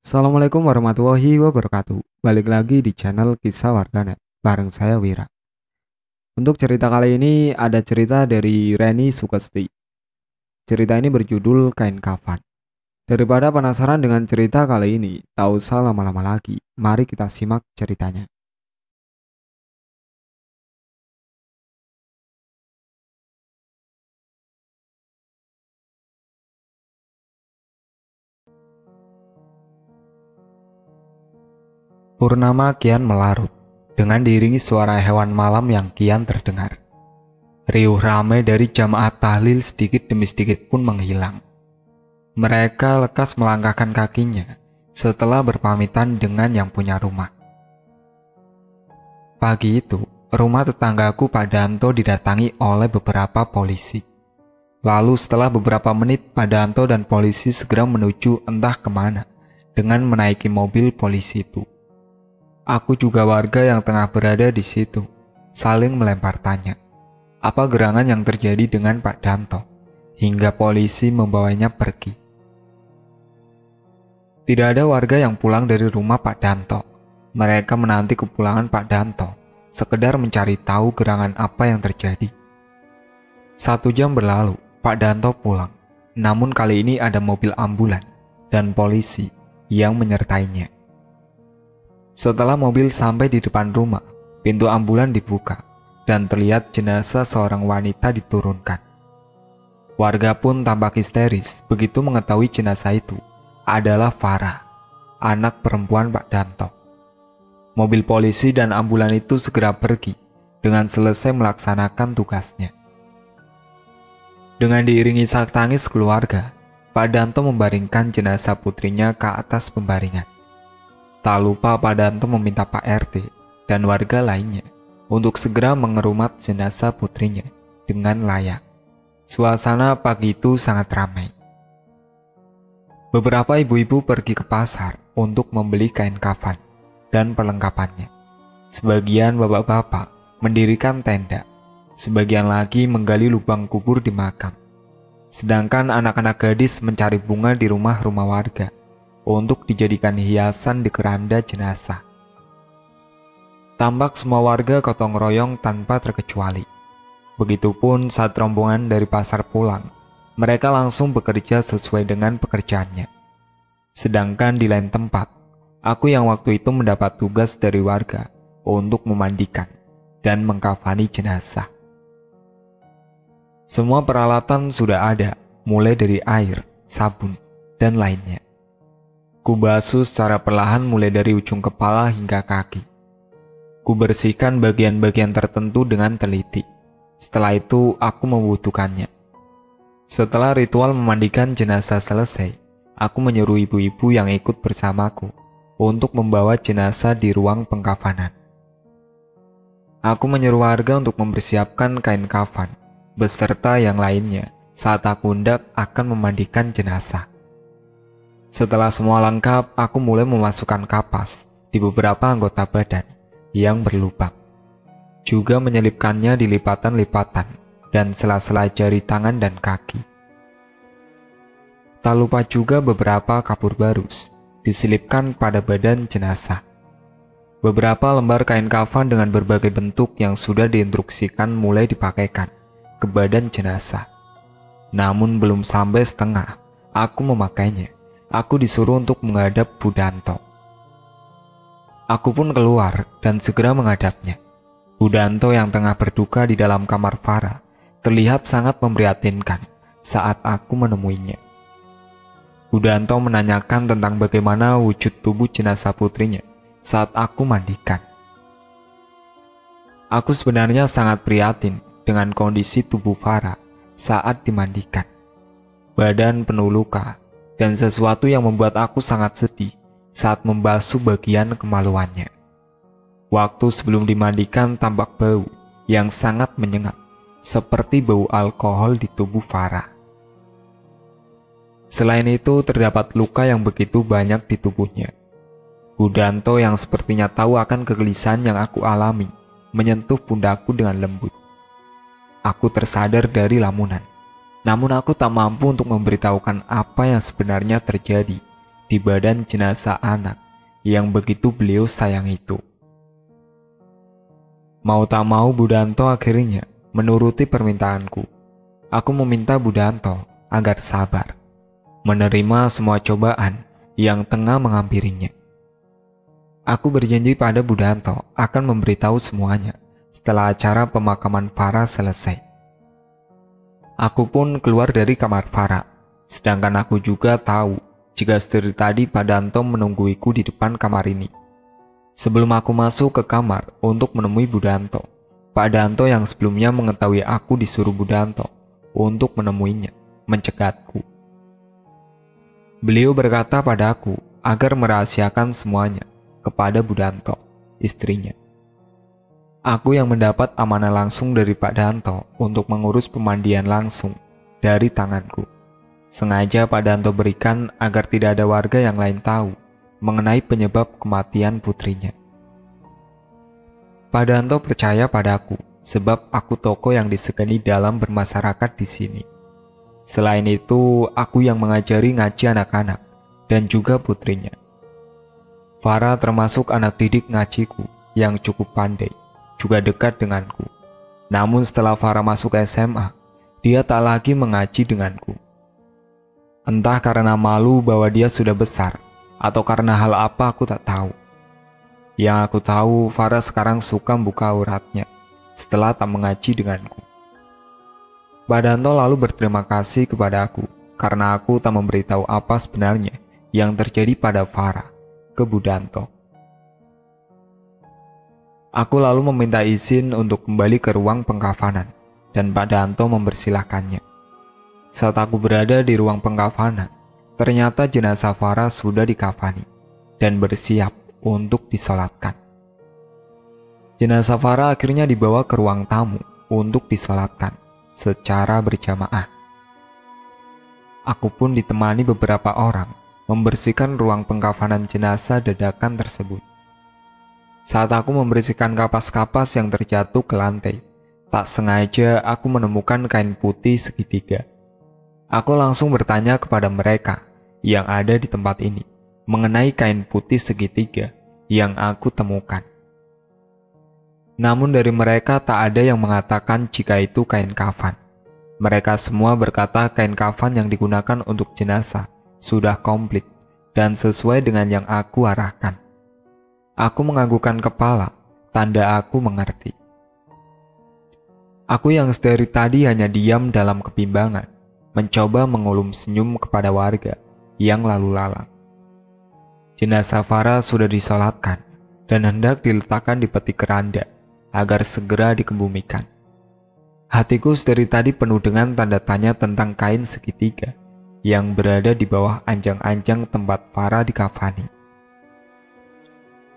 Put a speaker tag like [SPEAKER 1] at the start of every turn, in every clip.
[SPEAKER 1] Assalamualaikum warahmatullahi wabarakatuh. Balik lagi di channel Kisah Warganet bareng saya Wira. Untuk cerita kali ini ada cerita dari Reni Sukesti. Cerita ini berjudul Kain Kafan. Daripada penasaran dengan cerita kali ini, tak usah lama-lama lagi. Mari kita simak ceritanya. Purnama kian melarut, dengan diiringi suara hewan malam yang kian terdengar. Riuh ramai dari jamaah tahlil sedikit demi sedikit pun menghilang. Mereka lekas melangkahkan kakinya setelah berpamitan dengan yang punya rumah. Pagi itu, rumah tetanggaku Pak Danto didatangi oleh beberapa polisi. Lalu setelah beberapa menit, Pak Danto dan polisi segera menuju entah kemana dengan menaiki mobil polisi itu. Aku juga warga yang tengah berada di situ, saling melempar tanya, apa gerangan yang terjadi dengan Pak Danto, hingga polisi membawanya pergi. Tidak ada warga yang pulang dari rumah Pak Danto. Mereka menanti kepulangan Pak Danto, sekedar mencari tahu gerangan apa yang terjadi. 1 jam berlalu, Pak Danto pulang. Namun kali ini ada mobil ambulan dan polisi yang menyertainya. Setelah mobil sampai di depan rumah, pintu ambulan dibuka dan terlihat jenazah seorang wanita diturunkan. Warga pun tampak histeris begitu mengetahui jenazah itu adalah Farah, anak perempuan Pak Danto. Mobil polisi dan ambulan itu segera pergi dengan selesai melaksanakan tugasnya. Dengan diiringi isak tangis keluarga, Pak Danto membaringkan jenazah putrinya ke atas pembaringan. Tak lupa Pak Danto meminta Pak RT dan warga lainnya untuk segera mengerumat jenazah putrinya dengan layak. Suasana pagi itu sangat ramai. Beberapa ibu-ibu pergi ke pasar untuk membeli kain kafan dan perlengkapannya. Sebagian bapak-bapak mendirikan tenda, sebagian lagi menggali lubang kubur di makam. Sedangkan anak-anak gadis mencari bunga di rumah-rumah warga untuk dijadikan hiasan di keranda jenazah. Tampak semua warga gotong royong tanpa terkecuali. Begitupun saat rombongan dari pasar pulang, mereka langsung bekerja sesuai dengan pekerjaannya. Sedangkan di lain tempat, aku yang waktu itu mendapat tugas dari warga untuk memandikan dan mengkafani jenazah. Semua peralatan sudah ada, mulai dari air, sabun, dan lainnya. Kubasuh secara perlahan mulai dari ujung kepala hingga kaki. Kubersihkan bagian-bagian tertentu dengan teliti. Setelah itu, aku membutuhkannya. Setelah ritual memandikan jenazah selesai, aku menyuruh ibu-ibu yang ikut bersamaku untuk membawa jenazah di ruang pengkafanan. Aku menyuruh warga untuk mempersiapkan kain kafan, beserta yang lainnya saat aku hendak akan memandikan jenazah. Setelah semua lengkap, aku mulai memasukkan kapas di beberapa anggota badan yang berlubang. Juga menyelipkannya di lipatan-lipatan dan sela-sela jari tangan dan kaki. Tak lupa juga beberapa kapur barus diselipkan pada badan jenazah. Beberapa lembar kain kafan dengan berbagai bentuk yang sudah diinstruksikan mulai dipakaikan ke badan jenazah. Namun belum sampai setengah, aku memakainya. Aku disuruh untuk menghadap Bu Danto. Aku pun keluar dan segera menghadapnya. Bu Danto yang tengah berduka di dalam kamar Farah terlihat sangat memprihatinkan saat aku menemuinya. Bu Danto menanyakan tentang bagaimana wujud tubuh jenazah putrinya saat aku mandikan. Aku sebenarnya sangat prihatin dengan kondisi tubuh Farah saat dimandikan. Badan penuh luka dan sesuatu yang membuat aku sangat sedih saat membasuh bagian kemaluannya. Waktu sebelum dimandikan tampak bau yang sangat menyengat, seperti bau alkohol di tubuh Farah. Selain itu, terdapat luka yang begitu banyak di tubuhnya. Bu Danto yang sepertinya tahu akan kegelisahan yang aku alami, menyentuh pundakku dengan lembut. Aku tersadar dari lamunan. Namun aku tak mampu untuk memberitahukan apa yang sebenarnya terjadi di badan jenazah anak yang begitu beliau sayang itu. Mau tak mau Budanto akhirnya menuruti permintaanku. Aku meminta Budanto agar sabar, menerima semua cobaan yang tengah menghampirinya. Aku berjanji pada Budanto akan memberitahu semuanya setelah acara pemakaman Farah selesai. Aku pun keluar dari kamar Farah, sedangkan aku juga tahu jika dari tadi Pak Danto menungguiku di depan kamar ini. Sebelum aku masuk ke kamar untuk menemui Budanto, Pak Danto yang sebelumnya mengetahui aku disuruh Budanto untuk menemuinya, mencegatku. Beliau berkata padaku agar merahasiakan semuanya kepada Budanto, istrinya. Aku yang mendapat amanah langsung dari Pak Danto untuk mengurus pemandian langsung dari tanganku. Sengaja Pak Danto berikan agar tidak ada warga yang lain tahu mengenai penyebab kematian putrinya. Pak Danto percaya padaku sebab aku tokoh yang disegani dalam bermasyarakat di sini. Selain itu, aku yang mengajari ngaji anak-anak dan juga putrinya. Farah termasuk anak didik ngajiku yang cukup pandai, juga dekat denganku. Namun setelah Farah masuk SMA, dia tak lagi mengaji denganku. Entah karena malu bahwa dia sudah besar, atau karena hal apa aku tak tahu. Yang aku tahu, Farah sekarang suka buka auratnya setelah tak mengaji denganku. Pak Danto lalu berterima kasih kepada aku karena aku tak memberitahu apa sebenarnya yang terjadi pada Farah ke Budanto. Aku lalu meminta izin untuk kembali ke ruang pengkafanan dan Pak Danto mempersilahkannya. Saat aku berada di ruang pengkafanan, ternyata jenazah Farah sudah dikafani dan bersiap untuk disolatkan. Jenazah Farah akhirnya dibawa ke ruang tamu untuk disolatkan secara berjamaah. Aku pun ditemani beberapa orang membersihkan ruang pengkafanan jenazah dadakan tersebut. Saat aku membersihkan kapas-kapas yang terjatuh ke lantai, tak sengaja aku menemukan kain putih segitiga. Aku langsung bertanya kepada mereka yang ada di tempat ini mengenai kain putih segitiga yang aku temukan. Namun dari mereka tak ada yang mengatakan jika itu kain kafan. Mereka semua berkata kain kafan yang digunakan untuk jenazah sudah komplit dan sesuai dengan yang aku arahkan. Aku menganggukkan kepala, tanda aku mengerti. Aku yang dari tadi hanya diam dalam kebimbangan, mencoba mengulum senyum kepada warga yang lalu lalang. Jenazah Farah sudah disolatkan dan hendak diletakkan di peti keranda agar segera dikebumikan. Hatiku dari tadi penuh dengan tanda tanya tentang kain segitiga yang berada di bawah anjang-anjang tempat Farah dikafani.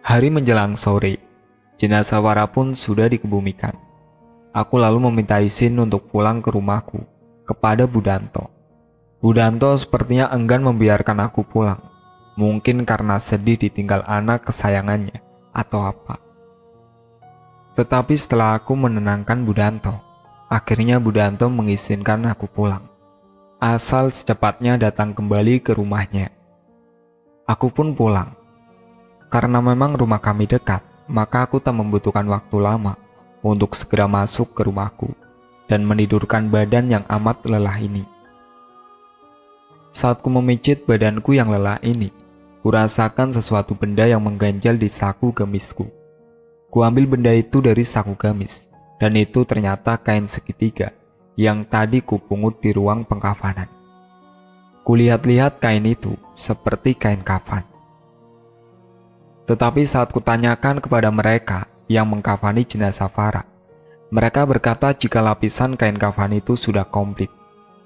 [SPEAKER 1] Hari menjelang sore, jenazah Farah pun sudah dikebumikan. Aku lalu meminta izin untuk pulang ke rumahku kepada Budanto. Budanto sepertinya enggan membiarkan aku pulang, mungkin karena sedih ditinggal anak kesayangannya atau apa. Tetapi setelah aku menenangkan Budanto, akhirnya Budanto mengizinkan aku pulang, asal secepatnya datang kembali ke rumahnya. Aku pun pulang. Karena memang rumah kami dekat, maka aku tak membutuhkan waktu lama untuk segera masuk ke rumahku dan menidurkan badan yang amat lelah ini. Saat ku memijit badanku yang lelah ini, kurasakan sesuatu benda yang mengganjal di saku gamisku. Ku ambil benda itu dari saku gamis, dan itu ternyata kain segitiga yang tadi kupungut di ruang pengkafanan. Kulihat-lihat kain itu seperti kain kafan. Tetapi saat kutanyakan kepada mereka yang mengkafani jenazah Farah, mereka berkata jika lapisan kain kafan itu sudah komplit,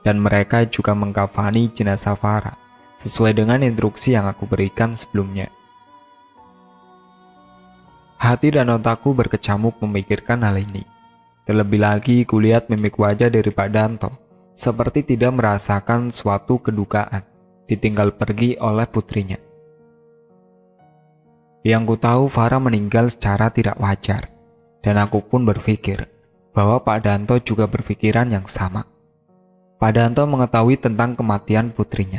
[SPEAKER 1] dan mereka juga mengkafani jenazah Farah sesuai dengan instruksi yang aku berikan sebelumnya. Hati dan otakku berkecamuk memikirkan hal ini. Terlebih lagi kulihat mimik wajah dari Pak Danto seperti tidak merasakan suatu kedukaan ditinggal pergi oleh putrinya. Yang ku tahu Farah meninggal secara tidak wajar, dan aku pun berpikir bahwa Pak Danto juga berpikiran yang sama. Pak Danto mengetahui tentang kematian putrinya,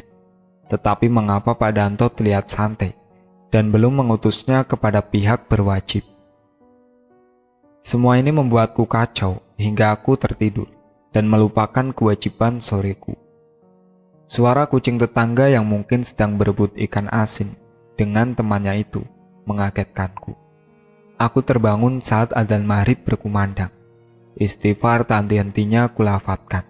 [SPEAKER 1] Tetapi mengapa Pak Danto terlihat santai dan belum mengutusnya kepada pihak berwajib? Semua ini membuatku kacau hingga aku tertidur dan melupakan kewajiban soreku. Suara kucing tetangga yang mungkin sedang berebut ikan asin dengan temannya itu mengagetkanku. Aku terbangun saat adzan maghrib berkumandang. Istighfar tak henti-hentinya kulafatkan.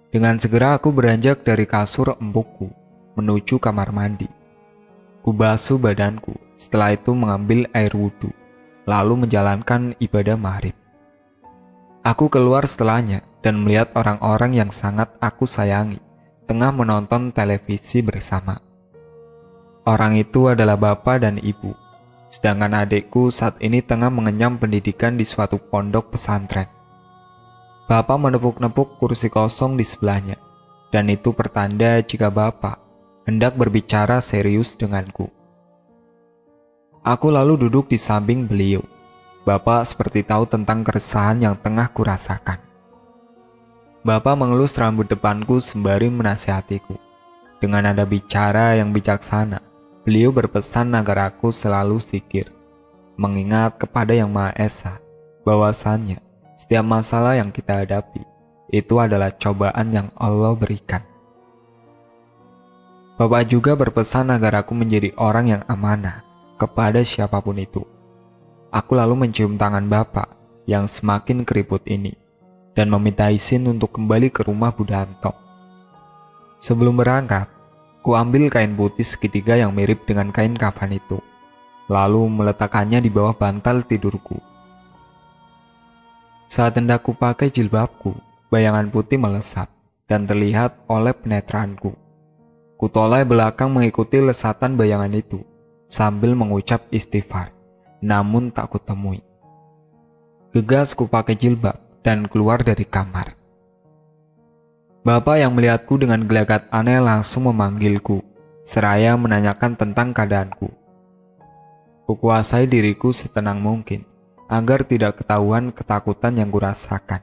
[SPEAKER 1] Dengan segera aku beranjak dari kasur empukku menuju kamar mandi. Kubasuh badanku, setelah itu mengambil air wudhu, lalu menjalankan ibadah maghrib. Aku keluar setelahnya dan melihat orang-orang yang sangat aku sayangi tengah menonton televisi bersama. Orang itu adalah bapak dan ibu, sedangkan adikku saat ini tengah mengenyam pendidikan di suatu pondok pesantren. Bapak menepuk-nepuk kursi kosong di sebelahnya, dan itu pertanda jika bapak hendak berbicara serius denganku. Aku lalu duduk di samping beliau. Bapak seperti tahu tentang keresahan yang tengah kurasakan. Bapak mengelus rambut depanku sembari menasihatiku. Dengan nada bicara yang bijaksana, beliau berpesan agar aku selalu zikir, mengingat kepada Yang Maha Esa bahwasannya setiap masalah yang kita hadapi itu adalah cobaan yang Allah berikan. Bapak juga berpesan agar aku menjadi orang yang amanah kepada siapapun itu. Aku lalu mencium tangan Bapak yang semakin keriput ini dan meminta izin untuk kembali ke rumah Bu Danto. Sebelum berangkat, ku ambil kain putih segitiga yang mirip dengan kain kafan itu, lalu meletakkannya di bawah bantal tidurku. Saat hendak ku pakai jilbabku, bayangan putih melesat dan terlihat oleh penetraanku. Kutoleh belakang mengikuti lesatan bayangan itu sambil mengucap istighfar, namun tak kutemui. Gegas ku pakai jilbab dan keluar dari kamar. Bapak yang melihatku dengan gelagat aneh langsung memanggilku, seraya menanyakan tentang keadaanku. Kukuasai diriku setenang mungkin agar tidak ketahuan ketakutan yang kurasakan.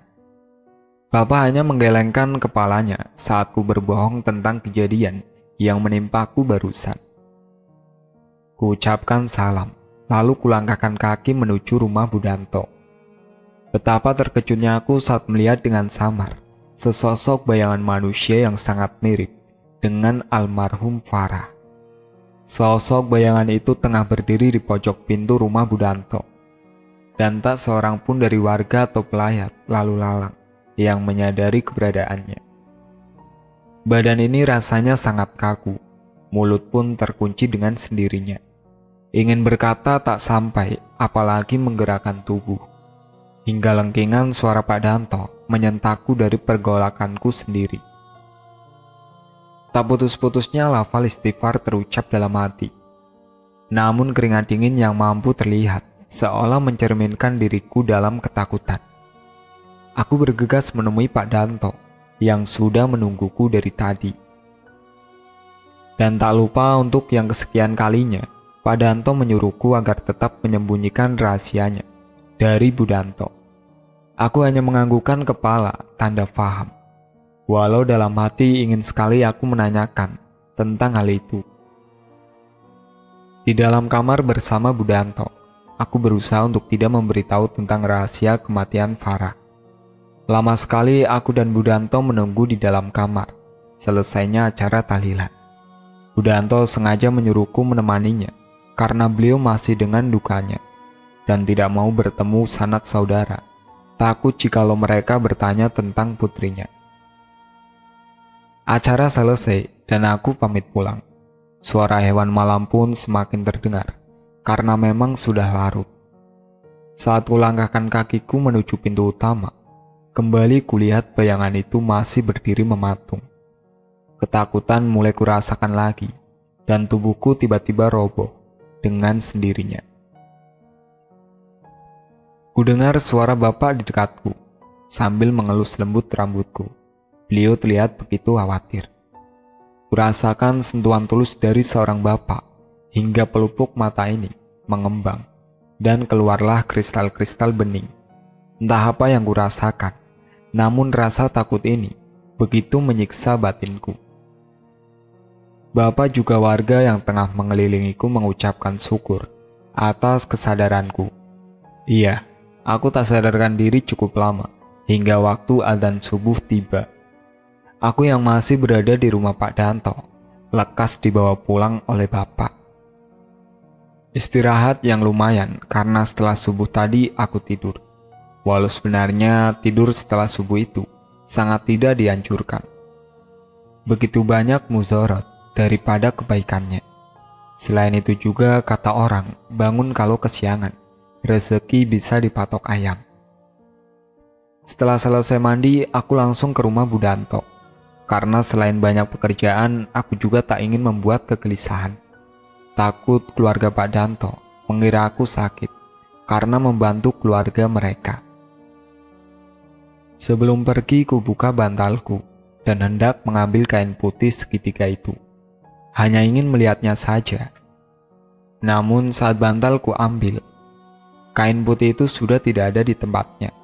[SPEAKER 1] Bapak hanya menggelengkan kepalanya saat ku berbohong tentang kejadian yang menimpaku barusan. Ku ucapkan salam, lalu kulangkahkan kaki menuju rumah Bu Danto. Betapa terkejutnya aku saat melihat dengan samar sesosok bayangan manusia yang sangat mirip dengan almarhum Farah. Sosok bayangan itu tengah berdiri di pojok pintu rumah Bu Danto, dan tak seorang pun dari warga atau pelayat lalu lalang yang menyadari keberadaannya. Badan ini rasanya sangat kaku, mulut pun terkunci dengan sendirinya. Ingin berkata tak sampai, apalagi menggerakkan tubuh. Hingga lengkingan suara Pak Danto menyentakku dari pergolakanku sendiri. Tak putus-putusnya lafal istighfar terucap dalam hati. Namun keringat dingin yang mampu terlihat seolah mencerminkan diriku dalam ketakutan. Aku bergegas menemui Pak Danto yang sudah menungguku dari tadi. Dan tak lupa untuk yang kesekian kalinya, Pak Danto menyuruhku agar tetap menyembunyikan rahasianya dari Bu Danto. Aku hanya menganggukkan kepala, tanda faham. Walau dalam hati ingin sekali aku menanyakan tentang hal itu. Di dalam kamar bersama Bu Danto, aku berusaha untuk tidak memberitahu tentang rahasia kematian Farah. Lama sekali aku dan Bu Danto menunggu di dalam kamar, selesainya acara tahlilan. Bu Danto sengaja menyuruhku menemaninya, karena beliau masih dengan dukanya, dan tidak mau bertemu sanak saudara, takut jikalau mereka bertanya tentang putrinya. Acara selesai, dan aku pamit pulang. Suara hewan malam pun semakin terdengar, karena memang sudah larut. Saat kulangkahkan kakiku menuju pintu utama, kembali kulihat bayangan itu masih berdiri mematung. Ketakutan mulai kurasakan lagi, dan tubuhku tiba-tiba roboh dengan sendirinya. Kudengar suara bapak di dekatku, sambil mengelus lembut rambutku. Beliau terlihat begitu khawatir. Kurasakan sentuhan tulus dari seorang bapak, hingga pelupuk mata ini mengembang, dan keluarlah kristal-kristal bening. Entah apa yang kurasakan, namun rasa takut ini begitu menyiksa batinku. Bapak juga warga yang tengah mengelilingiku mengucapkan syukur atas kesadaranku. Iya, aku tak sadarkan diri cukup lama, hingga waktu adzan subuh tiba. Aku yang masih berada di rumah Pak Danto, lekas dibawa pulang oleh Bapak. Istirahat yang lumayan karena setelah subuh tadi aku tidur. Walau sebenarnya tidur setelah subuh itu sangat tidak dianjurkan. Begitu banyak mudarat daripada kebaikannya. Selain itu juga kata orang, bangun kalau kesiangan, rezeki bisa dipatok ayam. Setelah selesai mandi, aku langsung ke rumah Bu Danto. Karena selain banyak pekerjaan, aku juga tak ingin membuat kegelisahan. Takut keluarga Pak Danto mengira aku sakit karena membantu keluarga mereka. Sebelum pergi, ku buka bantalku dan hendak mengambil kain putih segitiga itu. Hanya ingin melihatnya saja. Namun saat bantalku ambil, kain putih itu sudah tidak ada di tempatnya.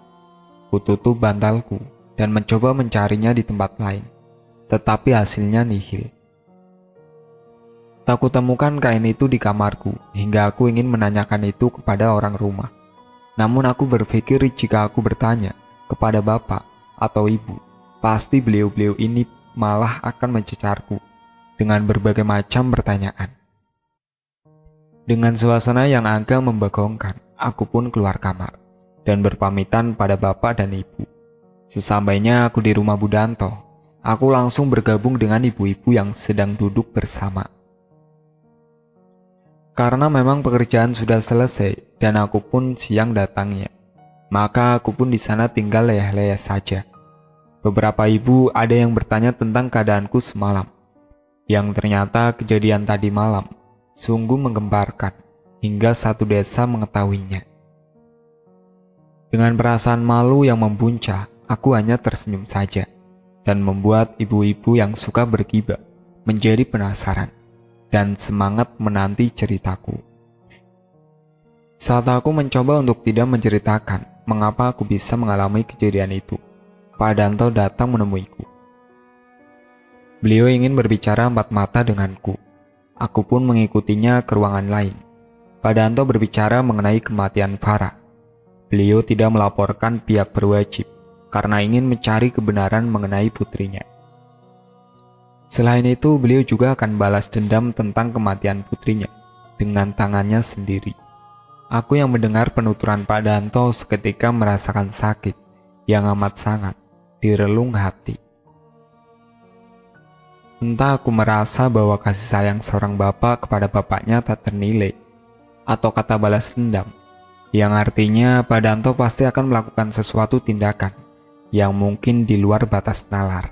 [SPEAKER 1] Ku tutup bantalku dan mencoba mencarinya di tempat lain, tetapi hasilnya nihil. Tak kutemukan kain itu di kamarku hingga aku ingin menanyakan itu kepada orang rumah. Namun aku berpikir jika aku bertanya kepada bapak atau ibu, pasti beliau-beliau ini malah akan mencecarku dengan berbagai macam pertanyaan. Dengan suasana yang agak membagongkan, aku pun keluar kamar dan berpamitan pada bapak dan ibu. Sesampainya aku di rumah Bu Danto, aku langsung bergabung dengan ibu-ibu yang sedang duduk bersama. Karena memang pekerjaan sudah selesai dan aku pun siang datangnya, maka aku pun di sana tinggal leyeh-leyeh saja. Beberapa ibu ada yang bertanya tentang keadaanku semalam, yang ternyata kejadian tadi malam sungguh menggemparkan hingga satu desa mengetahuinya. Dengan perasaan malu yang membuncah, aku hanya tersenyum saja dan membuat ibu-ibu yang suka bergibah menjadi penasaran dan semangat menanti ceritaku. Saat aku mencoba untuk tidak menceritakan mengapa aku bisa mengalami kejadian itu, Pak Danto datang menemuiku. Beliau ingin berbicara empat mata denganku. Aku pun mengikutinya ke ruangan lain. Pak Danto berbicara mengenai kematian Farah. Beliau tidak melaporkan pihak berwajib karena ingin mencari kebenaran mengenai putrinya. Selain itu, beliau juga akan balas dendam tentang kematian putrinya dengan tangannya sendiri. Aku yang mendengar penuturan Pak Danto seketika merasakan sakit yang amat sangat di relung hati. Entah aku merasa bahwa kasih sayang seorang bapak kepada bapaknya tak ternilai, atau kata balas dendam, yang artinya Pak Danto pasti akan melakukan sesuatu tindakan yang mungkin di luar batas nalar.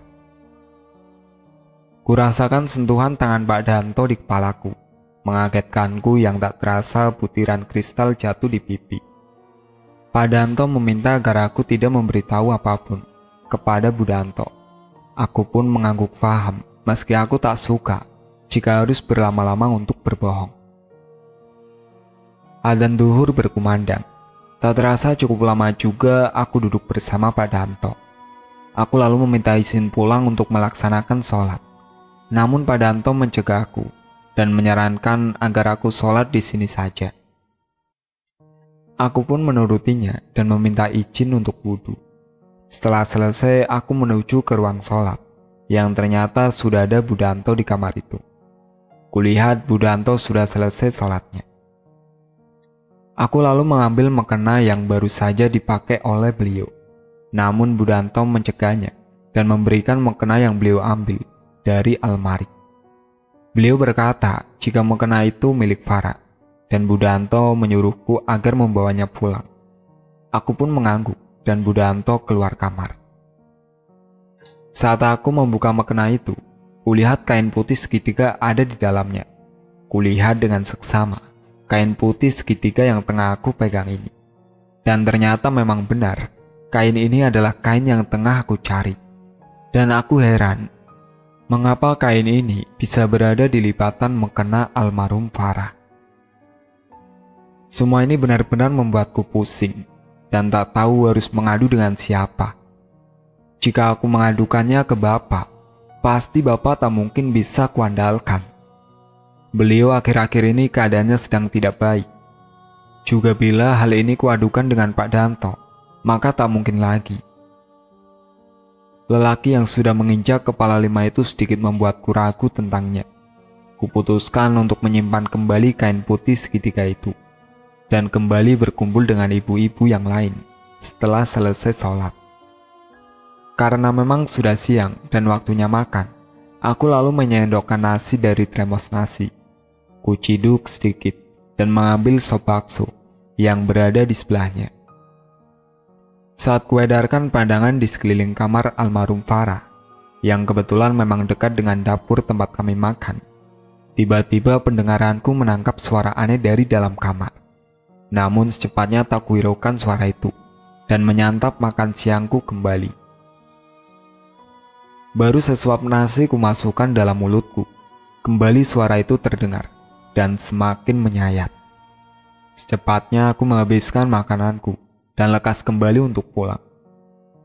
[SPEAKER 1] Kurasakan sentuhan tangan Pak Danto di kepalaku, mengagetkanku yang tak terasa butiran kristal jatuh di pipi. Pak Danto meminta agar aku tidak memberitahu apapun kepada Bu Danto. Aku pun mengangguk paham, meski aku tak suka jika harus berlama-lama untuk berbohong. Adzan duhur berkumandang. Tak terasa cukup lama juga aku duduk bersama Pak Danto. Aku lalu meminta izin pulang untuk melaksanakan sholat. Namun Pak Danto mencegahku dan menyarankan agar aku sholat di sini saja. Aku pun menurutinya dan meminta izin untuk wudhu. Setelah selesai, aku menuju ke ruang sholat, yang ternyata sudah ada Bu Danto di kamar itu. Kulihat Bu Danto sudah selesai sholatnya. Aku lalu mengambil mukena yang baru saja dipakai oleh beliau. Namun Bu Danto mencegahnya dan memberikan mukena yang beliau ambil dari almari. Beliau berkata jika mukena itu milik Farah, dan Bu Danto menyuruhku agar membawanya pulang. Aku pun mengangguk dan Bu Danto keluar kamar. Saat aku membuka mukena itu, kulihat kain putih segitiga ada di dalamnya. Kulihat dengan seksama kain putih segitiga yang tengah aku pegang ini. Dan ternyata memang benar, kain ini adalah kain yang tengah aku cari. Dan aku heran, mengapa kain ini bisa berada di lipatan mukena almarhum Farah. Semua ini benar-benar membuatku pusing dan tak tahu harus mengadu dengan siapa. Jika aku mengadukannya ke bapak, pasti Bapak tak mungkin bisa kuandalkan. Beliau akhir-akhir ini keadaannya sedang tidak baik. Juga bila hal ini kuadukan dengan Pak Danto, maka tak mungkin lagi. Lelaki yang sudah menginjak kepala 5 itu sedikit membuatku ragu tentangnya. Kuputuskan untuk menyimpan kembali kain putih segitiga itu dan kembali berkumpul dengan ibu-ibu yang lain setelah selesai sholat. Karena memang sudah siang dan waktunya makan, aku lalu menyendokkan nasi dari termos nasi. Kuciduk sedikit dan mengambil sop bakso yang berada di sebelahnya. Saat kuedarkan pandangan di sekeliling kamar almarhum Farah, yang kebetulan memang dekat dengan dapur tempat kami makan, tiba-tiba pendengaranku menangkap suara aneh dari dalam kamar. Namun secepatnya tak kuhiraukan suara itu dan menyantap makan siangku kembali. Baru sesuap nasi kumasukkan dalam mulutku, kembali suara itu terdengar dan semakin menyayat. Secepatnya aku menghabiskan makananku dan lekas kembali untuk pulang.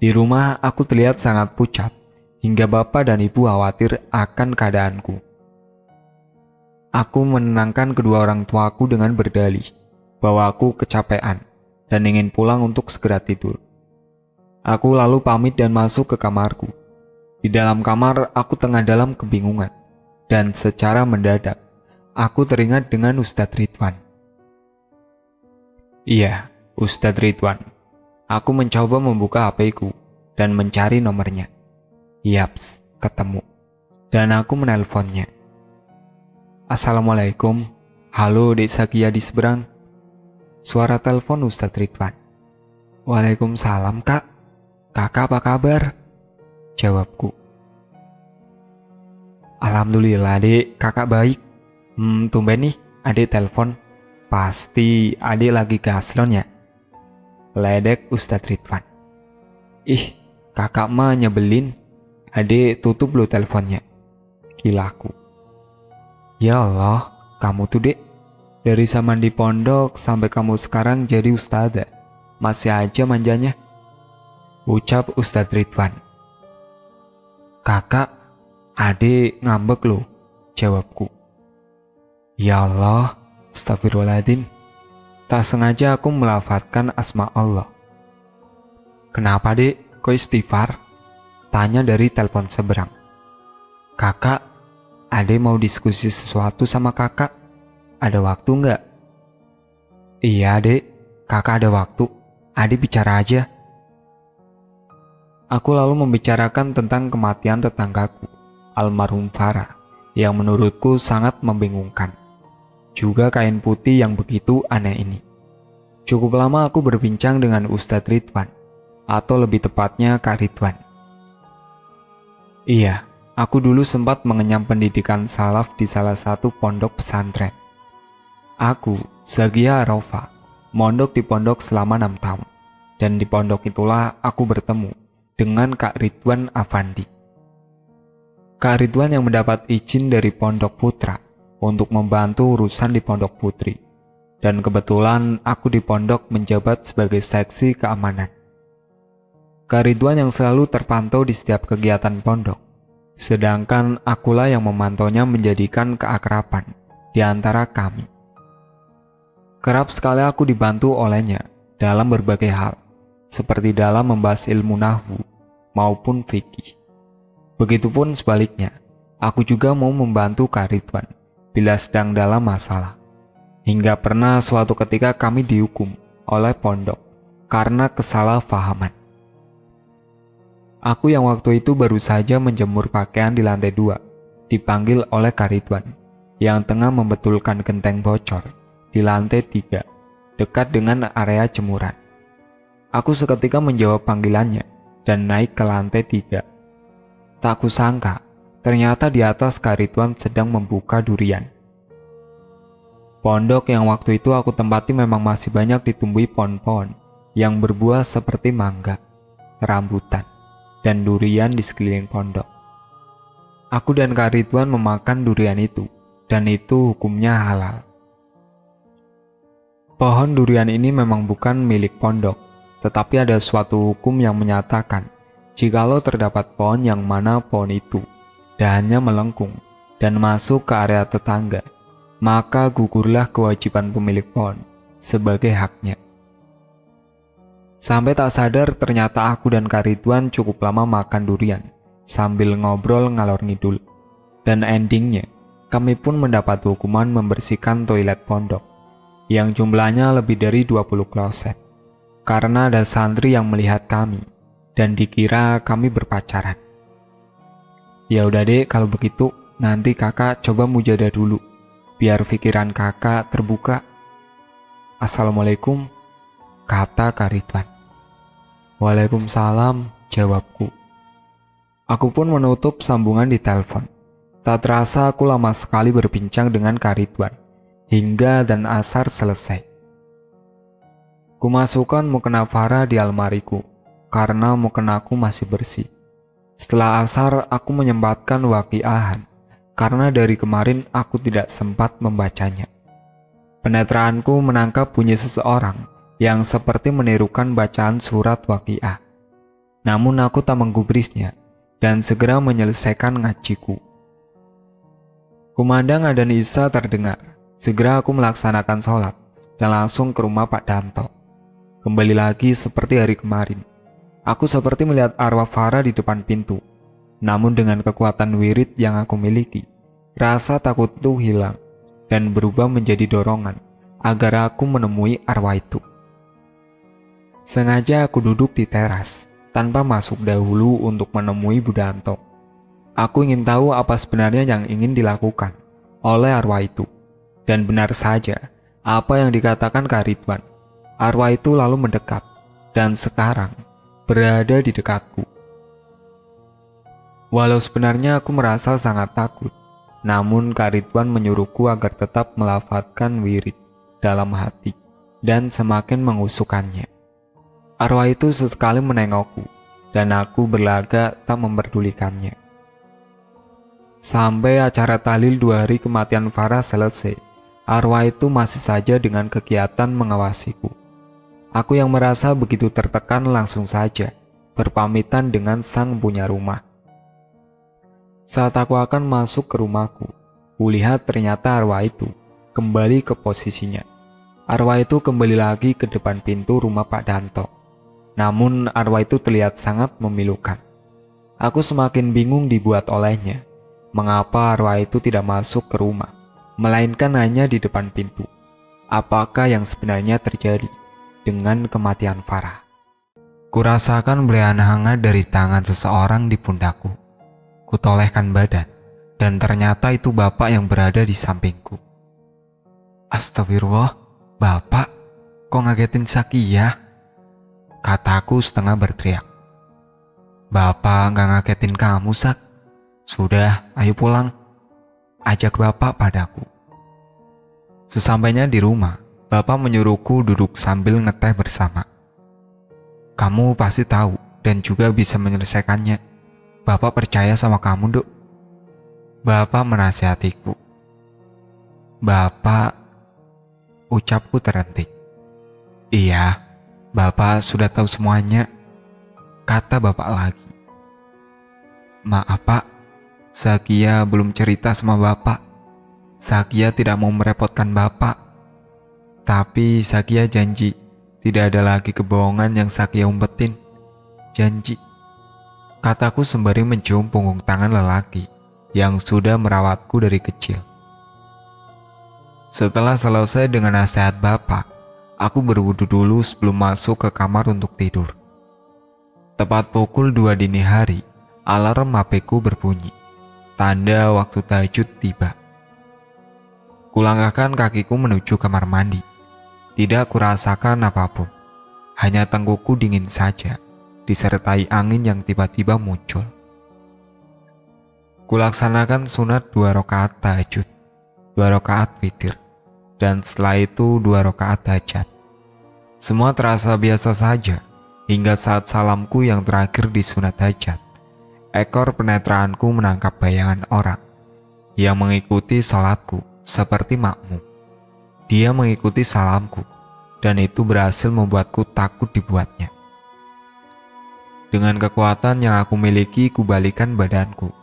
[SPEAKER 1] Di rumah aku terlihat sangat pucat, hingga bapak dan ibu khawatir akan keadaanku. Aku menenangkan kedua orang tuaku dengan berdalih bahwa aku kecapean dan ingin pulang untuk segera tidur. Aku lalu pamit dan masuk ke kamarku. Di dalam kamar aku tengah dalam kebingungan, dan secara mendadak aku teringat dengan Ustadz Ridwan. Iya, Ustadz Ridwan. Aku mencoba membuka HP-ku dan mencari nomornya. Yaps, ketemu. Dan aku menelponnya. Assalamualaikum. Halo Dek Sakia di seberang. Suara telepon Ustadz Ridwan. Waalaikumsalam kak. Kakak apa kabar? Jawabku. Alhamdulillah dek, kakak baik. Tumben nih, adik telepon. Pasti adik lagi gaslon ya? Ledek Ustadz Ridwan. Ih, kakak mah nyebelin. Adik tutup lo teleponnya. Kilaku. Ya Allah, kamu tuh dek. Dari zaman di pondok sampai kamu sekarang jadi ustadzah. Masih aja manjanya. Ucap Ustadz Ridwan. Kakak, adik ngambek lo. Jawabku. Ya Allah, astagfirullahaladzim. Tak sengaja aku melafadzkan asma Allah. Kenapa dek, kok istighfar? Tanya dari telepon seberang. Kakak, adek mau diskusi sesuatu sama kakak. Ada waktu nggak? Iya dek, kakak ada waktu. Adek bicara aja. Aku lalu membicarakan tentang kematian tetanggaku, almarhum Farah, yang menurutku sangat membingungkan. Juga kain putih yang begitu aneh ini. Cukup lama aku berbincang dengan Ustadz Ridwan, atau lebih tepatnya Kak Ridwan. Iya, aku dulu sempat mengenyam pendidikan salaf di salah satu pondok pesantren. Aku, Zakia Arafah, mondok di pondok selama 6 tahun. Dan di pondok itulah aku bertemu dengan Kak Ridwan Afandi. Kak Ridwan yang mendapat izin dari pondok putra untuk membantu urusan di pondok putri. Dan kebetulan aku di pondok menjabat sebagai seksi keamanan. Kak Ridwan yang selalu terpantau di setiap kegiatan pondok. Sedangkan akulah yang memantaunya menjadikan keakraban di antara kami. Kerap sekali aku dibantu olehnya dalam berbagai hal, seperti dalam membahas ilmu nahwu maupun fikih. Begitupun sebaliknya, aku juga mau membantu Kak Ridwan bila sedang dalam masalah. Hingga pernah suatu ketika kami dihukum oleh pondok karena kesalahpahaman. Aku yang waktu itu baru saja menjemur pakaian di lantai 2, dipanggil oleh Kak Ridwan yang tengah membetulkan genteng bocor di lantai 3, dekat dengan area jemuran. Aku seketika menjawab panggilannya dan naik ke lantai 3. Tak kusangka, ternyata di atas Kak Ridwan sedang membuka durian. Pondok yang waktu itu aku tempati memang masih banyak ditumbuhi pohon-pohon yang berbuah seperti mangga, rambutan, dan durian di sekeliling pondok. Aku dan Kak Ridwan memakan durian itu, dan itu hukumnya halal. Pohon durian ini memang bukan milik pondok, tetapi ada suatu hukum yang menyatakan jikalau terdapat pohon yang mana pohon itu dahannya melengkung dan masuk ke area tetangga, maka gugurlah kewajiban pemilik pohon sebagai haknya. Sampai tak sadar ternyata aku dan Kak Ridwan cukup lama makan durian sambil ngobrol ngalor ngidul. Dan endingnya, kami pun mendapat hukuman membersihkan toilet pondok yang jumlahnya lebih dari 20 kloset. Karena ada santri yang melihat kami dan dikira kami berpacaran. Ya udah deh, kalau begitu nanti kakak coba mujadah dulu biar pikiran kakak terbuka. Assalamualaikum, kata Kak Ridwan. Waalaikumsalam, jawabku. Aku pun menutup sambungan di telepon. Tak terasa aku lama sekali berbincang dengan Kak Ridwan hingga dan asar selesai. Kumasukkan mukena Farah di almariku karena mukenaku masih bersih. Setelah asar aku menyempatkan waqiahan karena dari kemarin aku tidak sempat membacanya. Penetraanku menangkap bunyi seseorang yang seperti menirukan bacaan surat waqiah. Namun aku tak menggubrisnya dan segera menyelesaikan ngajiku. Kumandang adzan Isya terdengar. Segera aku melaksanakan sholat dan langsung ke rumah Pak Danto. Kembali lagi seperti hari kemarin. Aku seperti melihat arwah Farah di depan pintu. Namun dengan kekuatan wirid yang aku miliki, rasa takutku hilang dan berubah menjadi dorongan agar aku menemui arwah itu. Sengaja aku duduk di teras tanpa masuk dahulu untuk menemui Budanto. Aku ingin tahu apa sebenarnya yang ingin dilakukan oleh arwah itu. Dan benar saja apa yang dikatakan Kak Ridwan. Arwah itu lalu mendekat dan sekarang berada di dekatku. Walau sebenarnya aku merasa sangat takut, namun Kak Ridwan menyuruhku agar tetap melafadzkan wirid dalam hati dan semakin mengusukannya. Arwah itu sesekali menengokku dan aku berlagak tak memperdulikannya. Sampai acara tahlil 2 hari kematian Farah selesai, arwah itu masih saja dengan kegiatan mengawasiku. Aku yang merasa begitu tertekan langsung saja berpamitan dengan sang punya rumah. Saat aku akan masuk ke rumahku, kulihat ternyata arwah itu kembali ke posisinya. Arwah itu kembali lagi ke depan pintu rumah Pak Danto. Namun arwah itu terlihat sangat memilukan. Aku semakin bingung dibuat olehnya. Mengapa arwah itu tidak masuk ke rumah, melainkan hanya di depan pintu? Apakah yang sebenarnya terjadi dengan kematian Farah? Kurasakan belahan hangat dari tangan seseorang di pundakku. Kutolehkan badan, dan ternyata itu bapak yang berada di sampingku. Astagfirullah, bapak, kok ngagetin Sakia? Kataku setengah berteriak. Bapak nggak ngagetin kamu, Sak. Sudah, ayo pulang. Ajak bapak padaku. Sesampainya di rumah, bapak menyuruhku duduk sambil ngeteh bersama. Kamu pasti tahu dan juga bisa menyelesaikannya. Bapak percaya sama kamu, Dok. Bapak menasihatiku. Bapak, ucapku terhenti. Iya, bapak sudah tahu semuanya, kata bapak lagi. Maaf pak, Sakia belum cerita sama bapak. Sakia tidak mau merepotkan bapak. Tapi Sakia janji tidak ada lagi kebohongan yang Sakia umpetin. Janji, kataku sembari mencium punggung tangan lelaki yang sudah merawatku dari kecil. Setelah selesai dengan nasihat bapak, aku berwudu dulu sebelum masuk ke kamar untuk tidur. Tepat pukul 2 dini hari, alarm HP-ku berbunyi. Tanda waktu tahajud tiba. Kulangkahkan kakiku menuju kamar mandi. Tidak kurasakan apapun. Hanya tenggukku dingin saja, disertai angin yang tiba-tiba muncul. Kulaksanakan sunat 2 rakaat tahajud, 2 rakaat witir, dan setelah itu 2 rakaat hajat. Semua terasa biasa saja, hingga saat salamku yang terakhir di sunat hajat. Ekor penetraanku menangkap bayangan orang yang mengikuti sholatku seperti makmum. Dia mengikuti salamku, dan itu berhasil membuatku takut dibuatnya. Dengan kekuatan yang aku miliki, kubalikan badanku.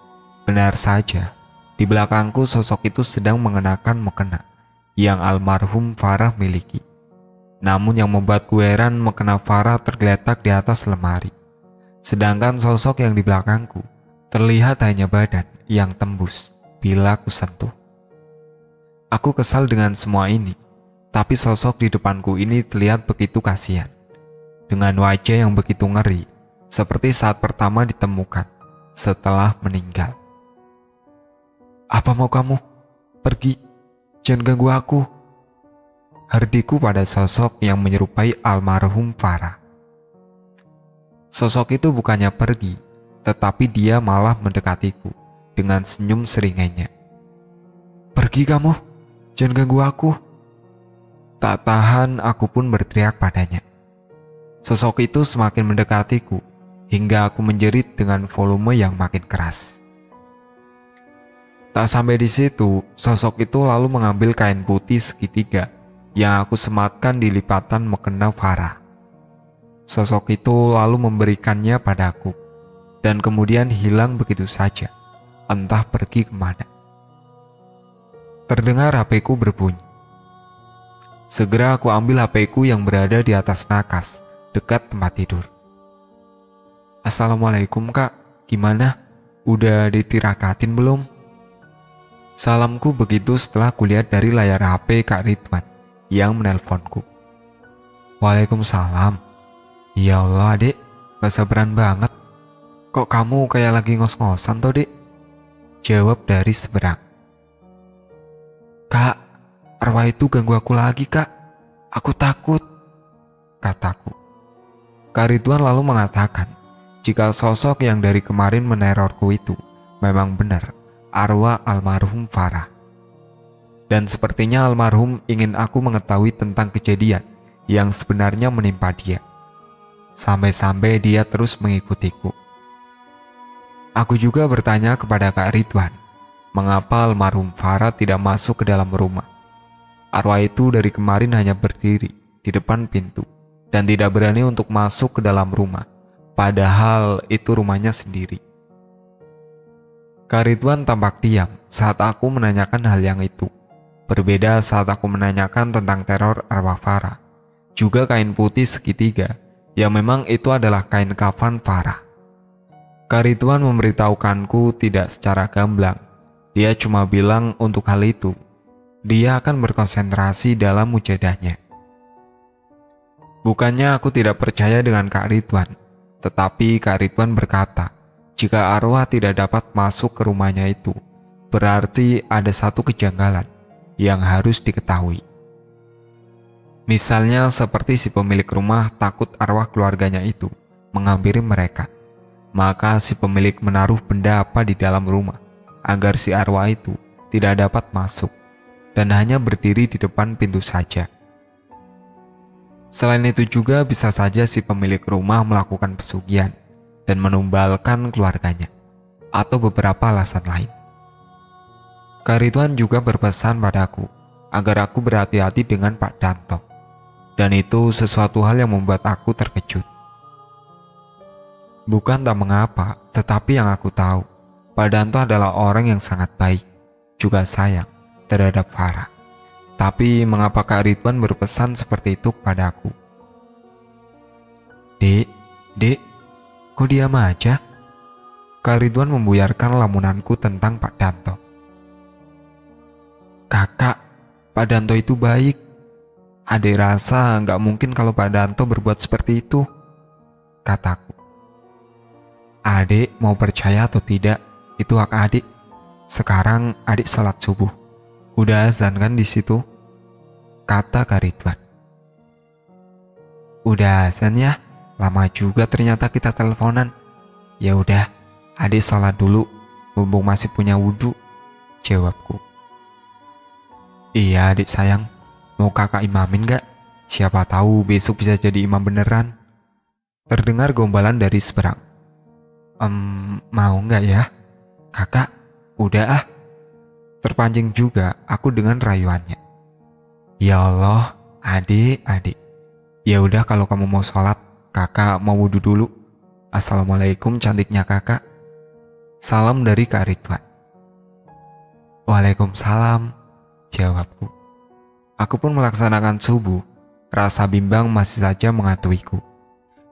[SPEAKER 1] Benar saja, di belakangku sosok itu sedang mengenakan mukena yang almarhum Farah miliki. Namun yang membuatku heran, mukena Farah tergeletak di atas lemari. Sedangkan sosok yang di belakangku terlihat hanya badan yang tembus bila aku sentuh. Aku kesal dengan semua ini, tapi sosok di depanku ini terlihat begitu kasihan. Dengan wajah yang begitu ngeri, seperti saat pertama ditemukan setelah meninggal. "Apa mau kamu? Pergi, jangan ganggu aku." Herdiku pada sosok yang menyerupai almarhum Farah. Sosok itu bukannya pergi, tetapi dia malah mendekatiku dengan senyum seringainya. "Pergi kamu, jangan ganggu aku." Tak tahan, aku pun berteriak padanya. Sosok itu semakin mendekatiku hingga aku menjerit dengan volume yang makin keras. Tak sampai di situ, sosok itu lalu mengambil kain putih segitiga yang aku sematkan di lipatan mukena Farah. Sosok itu lalu memberikannya padaku dan kemudian hilang begitu saja, entah pergi kemana. Terdengar HP-ku berbunyi. Segera aku ambil HP-ku yang berada di atas nakas dekat tempat tidur. "Assalamualaikum kak, gimana? Udah ditirakatin belum?" Salamku begitu setelah kulihat dari layar HP Kak Ridwan yang menelponku. "Waalaikumsalam. Ya Allah adek, gak sabaran banget. Kok kamu kayak lagi ngos-ngosan toh dek?" Jawab dari seberang. "Kak, arwah itu ganggu aku lagi kak. Aku takut," kataku. Kak Ridwan lalu mengatakan jika sosok yang dari kemarin menerorku itu memang benar arwah almarhum Farah. Dan sepertinya almarhum ingin aku mengetahui tentang kejadian yang sebenarnya menimpa dia. Sampai-sampai dia terus mengikutiku. Aku juga bertanya kepada Kak Ridwan, mengapa almarhum Farah tidak masuk ke dalam rumah. Arwah itu dari kemarin hanya berdiri di depan pintu dan tidak berani untuk masuk ke dalam rumah, padahal itu rumahnya sendiri. Kak Ridwan tampak diam saat aku menanyakan hal yang itu. Berbeda saat aku menanyakan tentang teror arwah Farah. Juga kain putih segitiga, yang memang itu adalah kain kafan Farah. Kak Ridwan memberitahukanku tidak secara gamblang. Dia cuma bilang untuk hal itu, dia akan berkonsentrasi dalam mujadahnya. Bukannya aku tidak percaya dengan Kak Ridwan, tetapi Kak Ridwan berkata, jika arwah tidak dapat masuk ke rumahnya itu, berarti ada satu kejanggalan yang harus diketahui. Misalnya seperti si pemilik rumah takut arwah keluarganya itu menghampiri mereka, maka si pemilik menaruh benda apa di dalam rumah agar si arwah itu tidak dapat masuk dan hanya berdiri di depan pintu saja. Selain itu juga bisa saja si pemilik rumah melakukan pesugihan dan menumbalkan keluarganya, atau beberapa alasan lain. Kak Ridwan juga berpesan padaku agar aku berhati-hati dengan Pak Danto, dan itu sesuatu hal yang membuat aku terkejut. Bukan tak mengapa, tetapi yang aku tahu, Pak Danto adalah orang yang sangat baik, juga sayang terhadap Farah. Tapi mengapa Kak Ridwan berpesan seperti itu kepadaku? Dek, kok diam aja? Kak Ridwan membuyarkan lamunanku tentang Pak Danto. Kakak, Pak Danto itu baik. Adek rasa gak mungkin kalau Pak Danto berbuat seperti itu, kataku. Adik mau percaya atau tidak, itu hak adik. Sekarang adik salat subuh. Udah azan kan di situ? Kata Kak Ridwan. Udah azan ya? Lama juga ternyata kita teleponan. Ya udah, adik salat dulu, mumpung masih punya wudhu, jawabku. Iya adik sayang, mau kakak imamin gak? Siapa tahu besok bisa jadi imam beneran. Terdengar gombalan dari seberang. Mau gak ya? Kakak, udah ah. Terpancing juga aku dengan rayuannya. Ya Allah, adik. Ya udah kalau kamu mau sholat, kakak mau wudhu dulu. Assalamualaikum cantiknya kakak. Salam dari Kak Ridwan. Waalaikumsalam, jawabku. Aku pun melaksanakan subuh. Rasa bimbang masih saja mengatuiku.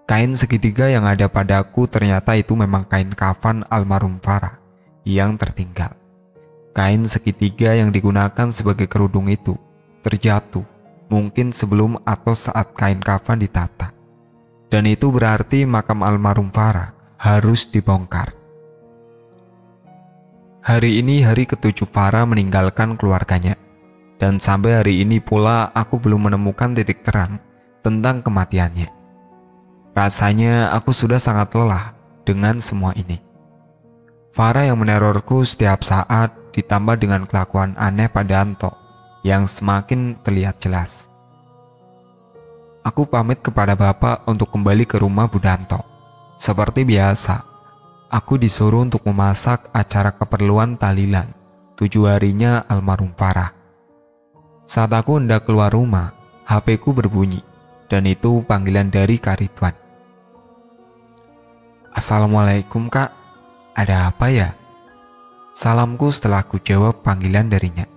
[SPEAKER 1] Kain segitiga yang ada padaku ternyata itu memang kain kafan almarhum Farah yang tertinggal. Kain segitiga yang digunakan sebagai kerudung itu terjatuh mungkin sebelum atau saat kain kafan ditata. Dan itu berarti makam almarhum Farah harus dibongkar. Hari ini hari ke-7 Farah meninggalkan keluarganya. Dan sampai hari ini pula aku belum menemukan titik terang tentang kematiannya. Rasanya aku sudah sangat lelah dengan semua ini. Farah yang menerorku setiap saat ditambah dengan kelakuan aneh Pak Danto yang semakin terlihat jelas. Aku pamit kepada bapak untuk kembali ke rumah Bu Danto. Seperti biasa, aku disuruh untuk memasak acara keperluan tahlilan 7 harinya almarhum Farah. Saat aku hendak keluar rumah, HP-ku berbunyi, dan itu panggilan dari Kak Ridwan. Assalamualaikum Kak, ada apa ya? Salamku setelah ku jawab panggilan darinya.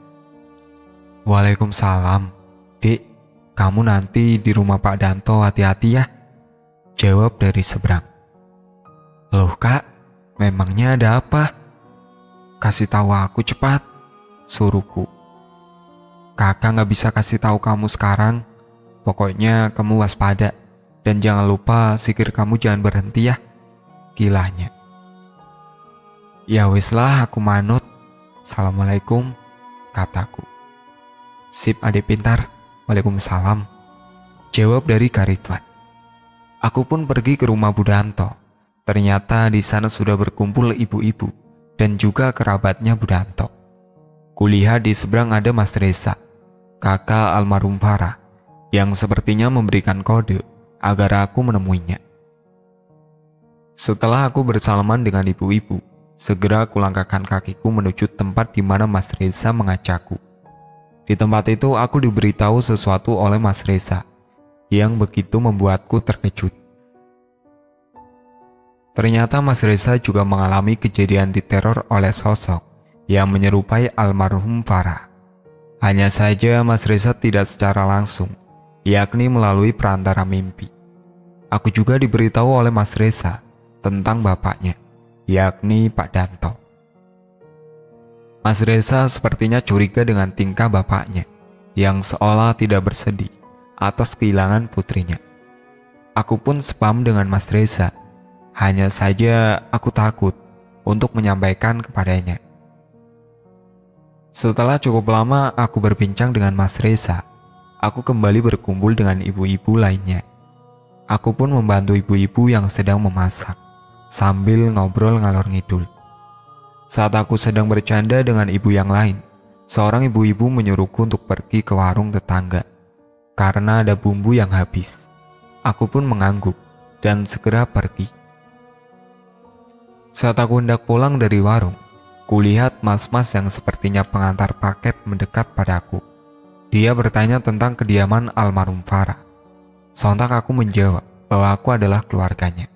[SPEAKER 1] Waalaikumsalam, Dek, kamu nanti di rumah Pak Danto hati-hati ya, jawab dari seberang. Loh Kak, memangnya ada apa? Kasih tahu aku cepat, suruhku. Kakak gak bisa kasih tahu kamu sekarang. Pokoknya kamu waspada. Dan jangan lupa sikir kamu jangan berhenti ya, kilahnya. Ya wis lah aku manut. Assalamualaikum, kataku. Sip adik pintar. Waalaikumsalam, jawab dari Kak Ridwan. Aku pun pergi ke rumah Bu Danto. Ternyata di sana sudah berkumpul ibu-ibu dan juga kerabatnya Bu Danto. Kulihat di seberang ada Mas Reza, kakak almarhum Farah, yang sepertinya memberikan kode agar aku menemuinya. Setelah aku bersalaman dengan ibu-ibu, segera kulangkahkan kakiku menuju tempat di mana Mas Reza mengajakku. Di tempat itu aku diberitahu sesuatu oleh Mas Reza yang begitu membuatku terkejut. Ternyata Mas Reza juga mengalami kejadian diteror oleh sosok yang menyerupai almarhum Farah. Hanya saja Mas Reza tidak secara langsung, yakni melalui perantara mimpi. Aku juga diberitahu oleh Mas Reza tentang bapaknya, yakni Pak Danto. Mas Reza sepertinya curiga dengan tingkah bapaknya yang seolah tidak bersedih atas kehilangan putrinya. Aku pun sepaham dengan Mas Reza, hanya saja aku takut untuk menyampaikan kepadanya. Setelah cukup lama aku berbincang dengan Mas Reza, aku kembali berkumpul dengan ibu-ibu lainnya. Aku pun membantu ibu-ibu yang sedang memasak, sambil ngobrol ngalor ngidul. Saat aku sedang bercanda dengan ibu yang lain, seorang ibu-ibu menyuruhku untuk pergi ke warung tetangga, karena ada bumbu yang habis. Aku pun mengangguk, dan segera pergi. Saat aku hendak pulang dari warung, kulihat mas-mas yang sepertinya pengantar paket mendekat padaku. Dia bertanya tentang kediaman almarhum Farah. Sontak aku menjawab bahwa aku adalah keluarganya.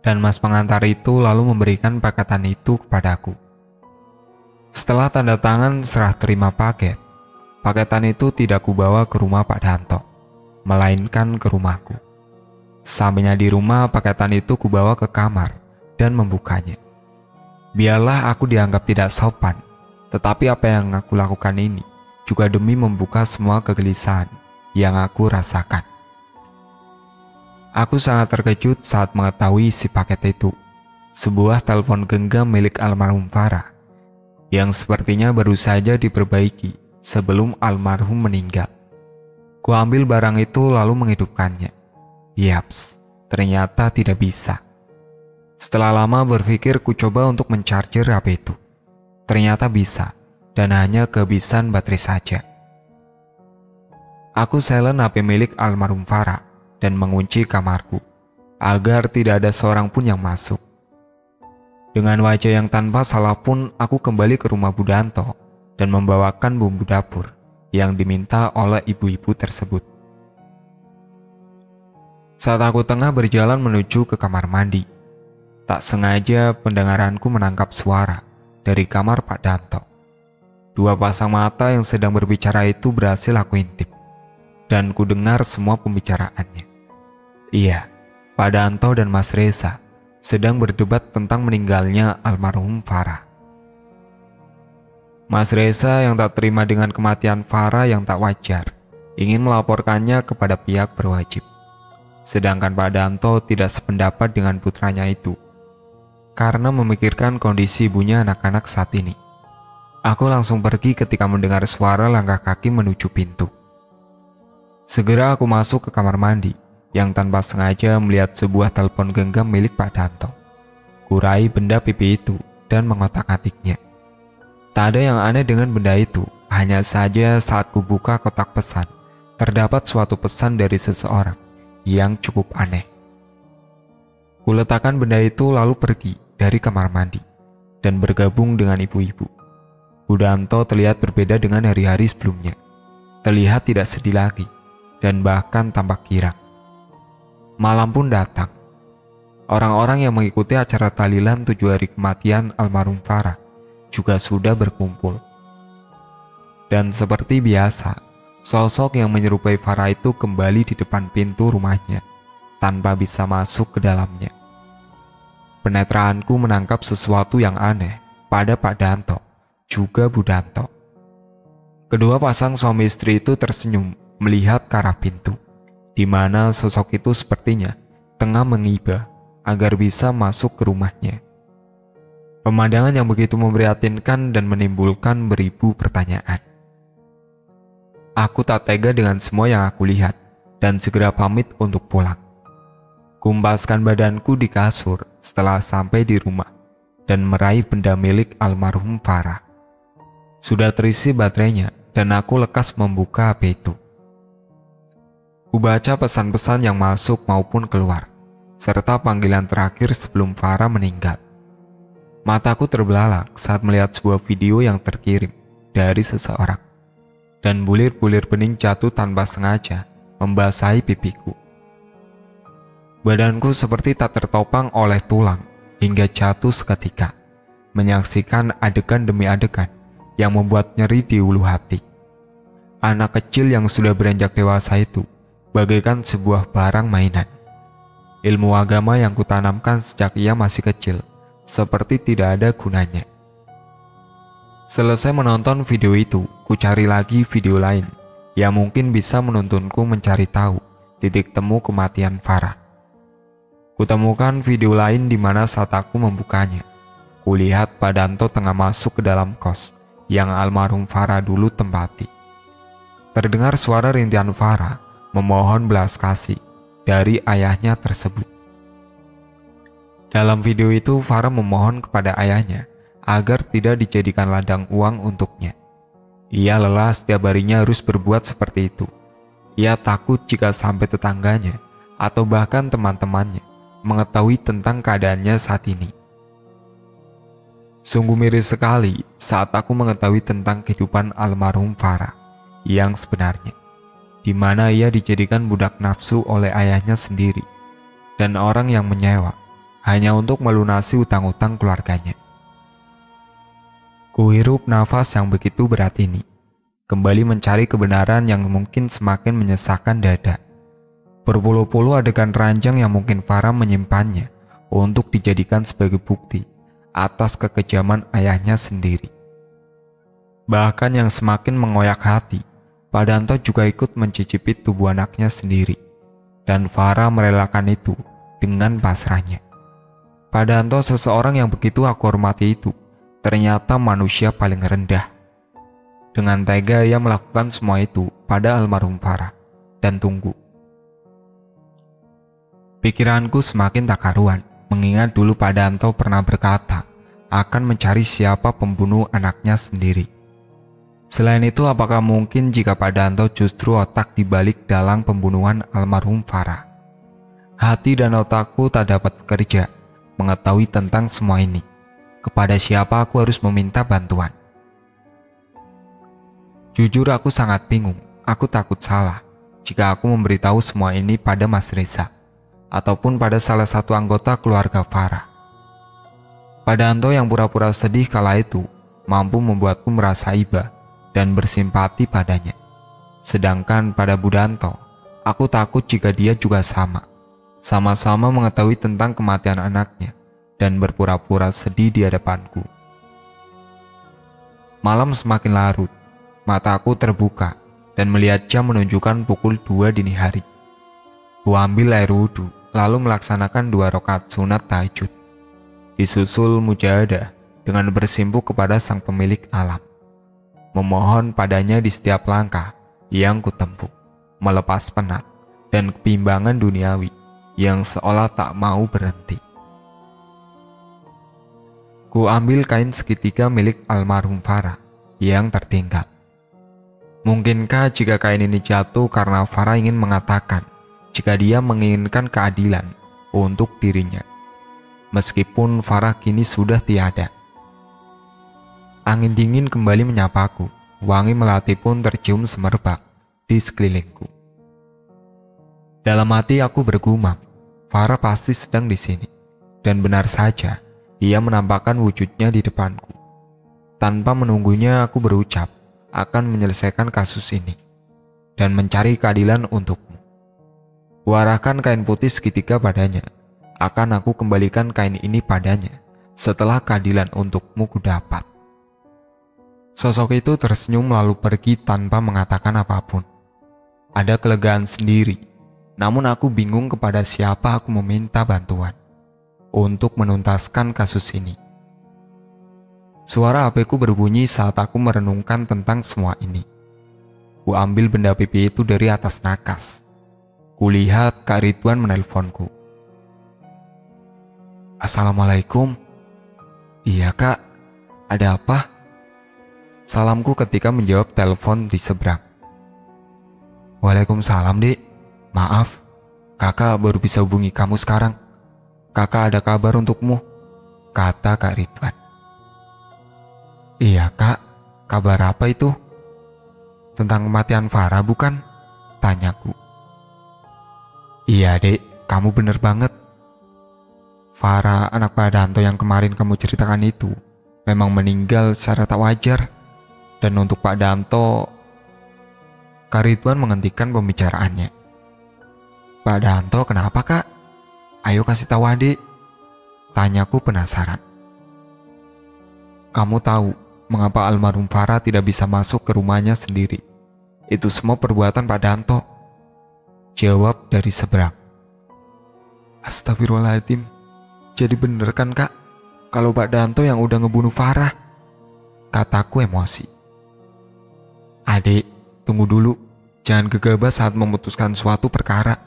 [SPEAKER 1] Dan mas pengantar itu lalu memberikan paketan itu kepadaku. Setelah tanda tangan serah terima paket, paketan itu tidak kubawa ke rumah Pak Danto, melainkan ke rumahku. Sampainya di rumah, paketan itu kubawa ke kamar dan membukanya. Biarlah aku dianggap tidak sopan, tetapi apa yang aku lakukan ini juga demi membuka semua kegelisahan yang aku rasakan. Aku sangat terkejut saat mengetahui isi paket itu, sebuah telepon genggam milik almarhum Farah, yang sepertinya baru saja diperbaiki sebelum almarhum meninggal. Ku ambil barang itu lalu menghidupkannya. Yaps, ternyata tidak bisa. Setelah lama berpikir, ku coba untuk mencharger HP itu. Ternyata bisa, dan hanya kehabisan baterai saja. Aku silent HP milik almarhum Farah dan mengunci kamarku, agar tidak ada seorang pun yang masuk. Dengan wajah yang tanpa salah pun, aku kembali ke rumah Bu Danto dan membawakan bumbu dapur yang diminta oleh ibu-ibu tersebut. Saat aku tengah berjalan menuju ke kamar mandi, Tak sengaja pendengaranku menangkap suara dari kamar Pak Danto. Dua pasang mata yang sedang berbicara itu berhasil aku intip, dan ku dengar semua pembicaraannya. Iya, Pak Danto dan Mas Reza sedang berdebat tentang meninggalnya almarhum Farah. Mas Reza yang tak terima dengan kematian Farah yang tak wajar ingin melaporkannya kepada pihak berwajib. Sedangkan Pak Danto tidak sependapat dengan putranya itu karena memikirkan kondisi ibunya anak-anak saat ini. Aku langsung pergi ketika mendengar suara langkah kaki menuju pintu. Segera aku masuk ke kamar mandi yang tanpa sengaja melihat sebuah telepon genggam milik Pak Danto. Kurai benda pipi itu dan mengotak-atiknya. Tak ada yang aneh dengan benda itu, hanya saja saat kubuka kotak pesan, terdapat suatu pesan dari seseorang yang cukup aneh. Kuletakkan benda itu lalu pergi dari kamar mandi dan bergabung dengan ibu-ibu. Bu Danto terlihat berbeda dengan hari-hari sebelumnya. Terlihat tidak sedih lagi dan bahkan tampak girang. Malam pun datang. Orang-orang yang mengikuti acara tahlilan 7 hari kematian almarhum Farah juga sudah berkumpul. Dan seperti biasa, sosok yang menyerupai Farah itu kembali di depan pintu rumahnya tanpa bisa masuk ke dalamnya. Penetraanku menangkap sesuatu yang aneh pada Pak Danto, juga Bu Danto. Kedua pasang suami istri itu tersenyum melihat ke arah pintu, di mana sosok itu sepertinya tengah mengiba agar bisa masuk ke rumahnya. Pemandangan yang begitu memprihatinkan dan menimbulkan beribu pertanyaan. Aku tak tega dengan semua yang aku lihat dan segera pamit untuk pulang. Kumpaskan badanku di kasur setelah sampai di rumah dan meraih benda milik almarhum Farah. Sudah terisi baterainya dan aku lekas membuka HP itu. Kubaca pesan-pesan yang masuk maupun keluar, serta panggilan terakhir sebelum Farah meninggal. Mataku terbelalak saat melihat sebuah video yang terkirim dari seseorang, dan bulir-bulir bening jatuh tanpa sengaja membasahi pipiku. Badanku seperti tak tertopang oleh tulang hingga jatuh seketika, menyaksikan adegan demi adegan yang membuat nyeri di ulu hati. Anak kecil yang sudah beranjak dewasa itu bagaikan sebuah barang mainan. Ilmu agama yang kutanamkan sejak ia masih kecil seperti tidak ada gunanya. Selesai menonton video itu, ku cari lagi video lain yang mungkin bisa menuntunku mencari tahu titik temu kematian Farah. Kutemukan video lain di mana saat aku membukanya, kulihat Pak Danto tengah masuk ke dalam kos yang almarhum Farah dulu tempati. Terdengar suara rintihan Farah memohon belas kasih dari ayahnya tersebut. Dalam video itu Farah memohon kepada ayahnya agar tidak dijadikan ladang uang untuknya. Ia lelah setiap harinya harus berbuat seperti itu. Ia takut jika sampai tetangganya atau bahkan teman-temannya mengetahui tentang keadaannya saat ini. Sungguh miris sekali saat aku mengetahui tentang kehidupan almarhum Farah yang sebenarnya, di mana ia dijadikan budak nafsu oleh ayahnya sendiri dan orang yang menyewa hanya untuk melunasi utang-utang keluarganya. Kuhirup nafas yang begitu berat ini, kembali mencari kebenaran yang mungkin semakin menyesakkan dada. Berpuluh-puluh adegan ranjang yang mungkin Farah menyimpannya untuk dijadikan sebagai bukti atas kekejaman ayahnya sendiri. Bahkan yang semakin mengoyak hati, Pak Danto juga ikut mencicipi tubuh anaknya sendiri, dan Farah merelakan itu dengan pasrahnya. Pak Danto, seseorang yang begitu aku hormati itu, ternyata manusia paling rendah. Dengan tega ia melakukan semua itu pada almarhum Farah. Dan tunggu. Pikiranku semakin tak karuan, mengingat dulu Pak Danto pernah berkata akan mencari siapa pembunuh anaknya sendiri. Selain itu, apakah mungkin jika Pak Danto justru otak dibalik dalang pembunuhan almarhum Farah? Hati dan otakku tak dapat bekerja mengetahui tentang semua ini. Kepada siapa aku harus meminta bantuan? Jujur aku sangat bingung. Aku takut salah jika aku memberitahu semua ini pada Mas Reza ataupun pada salah satu anggota keluarga Farah. Pak Danto yang pura-pura sedih kala itu mampu membuatku merasa iba dan bersimpati padanya. Sedangkan pada Bu Danto, aku takut jika dia juga sama-sama mengetahui tentang kematian anaknya dan berpura-pura sedih di hadapanku. Malam semakin larut, mataku terbuka dan melihat jam menunjukkan pukul 2 dini hari. Ku ambil air wudhu, lalu melaksanakan 2 rakaat sunat tahajud. Disusul mujahadah dengan bersimpuh kepada sang pemilik alam. Memohon padanya di setiap langkah yang kutempuh, melepas penat dan kebimbangan duniawi yang seolah tak mau berhenti. Ku ambil kain segitiga milik almarhum Farah yang tertinggal. Mungkinkah jika kain ini jatuh karena Farah ingin mengatakan jika dia menginginkan keadilan untuk dirinya, meskipun Farah kini sudah tiada. Angin dingin kembali menyapaku, wangi melati pun tercium semerbak di sekelilingku. Dalam hati aku bergumam, Farah pasti sedang di sini, dan benar saja, ia menampakkan wujudnya di depanku. Tanpa menunggunya aku berucap akan menyelesaikan kasus ini dan mencari keadilan untukmu. Kuarahkan kain putih segitiga padanya. Akan aku kembalikan kain ini padanya setelah keadilan untukmu kudapat. Sosok itu tersenyum lalu pergi tanpa mengatakan apapun. Ada kelegaan sendiri, namun aku bingung kepada siapa aku meminta bantuan untuk menuntaskan kasus ini. Suara HP ku berbunyi saat aku merenungkan tentang semua ini. Ku ambil benda pipi itu dari atas nakas. Kulihat Kak Ridwan menelponku. Assalamualaikum. Iya kak, ada apa? Salamku ketika menjawab telepon di seberang. Waalaikumsalam dek, maaf, kakak baru bisa hubungi kamu sekarang. Kakak ada kabar untukmu, kata Kak Ridwan. Iya kak, kabar apa itu? Tentang kematian Farah bukan? Tanyaku. Iya dek, kamu bener banget. Farah, anak Pak Danto yang kemarin kamu ceritakan itu, memang meninggal secara tak wajar. Dan untuk Pak Danto, Kak Ridwan menghentikan pembicaraannya. Pak Danto kenapa kak? Ayo kasih tahu adik, tanyaku penasaran. Kamu tahu mengapa almarhum Farah tidak bisa masuk ke rumahnya sendiri? Itu semua perbuatan Pak Danto, jawab dari seberang. Astagfirullahaladzim, jadi bener kan kak kalau Pak Danto yang udah ngebunuh Farah? Kataku emosi. Adik, tunggu dulu, jangan gegabah saat memutuskan suatu perkara.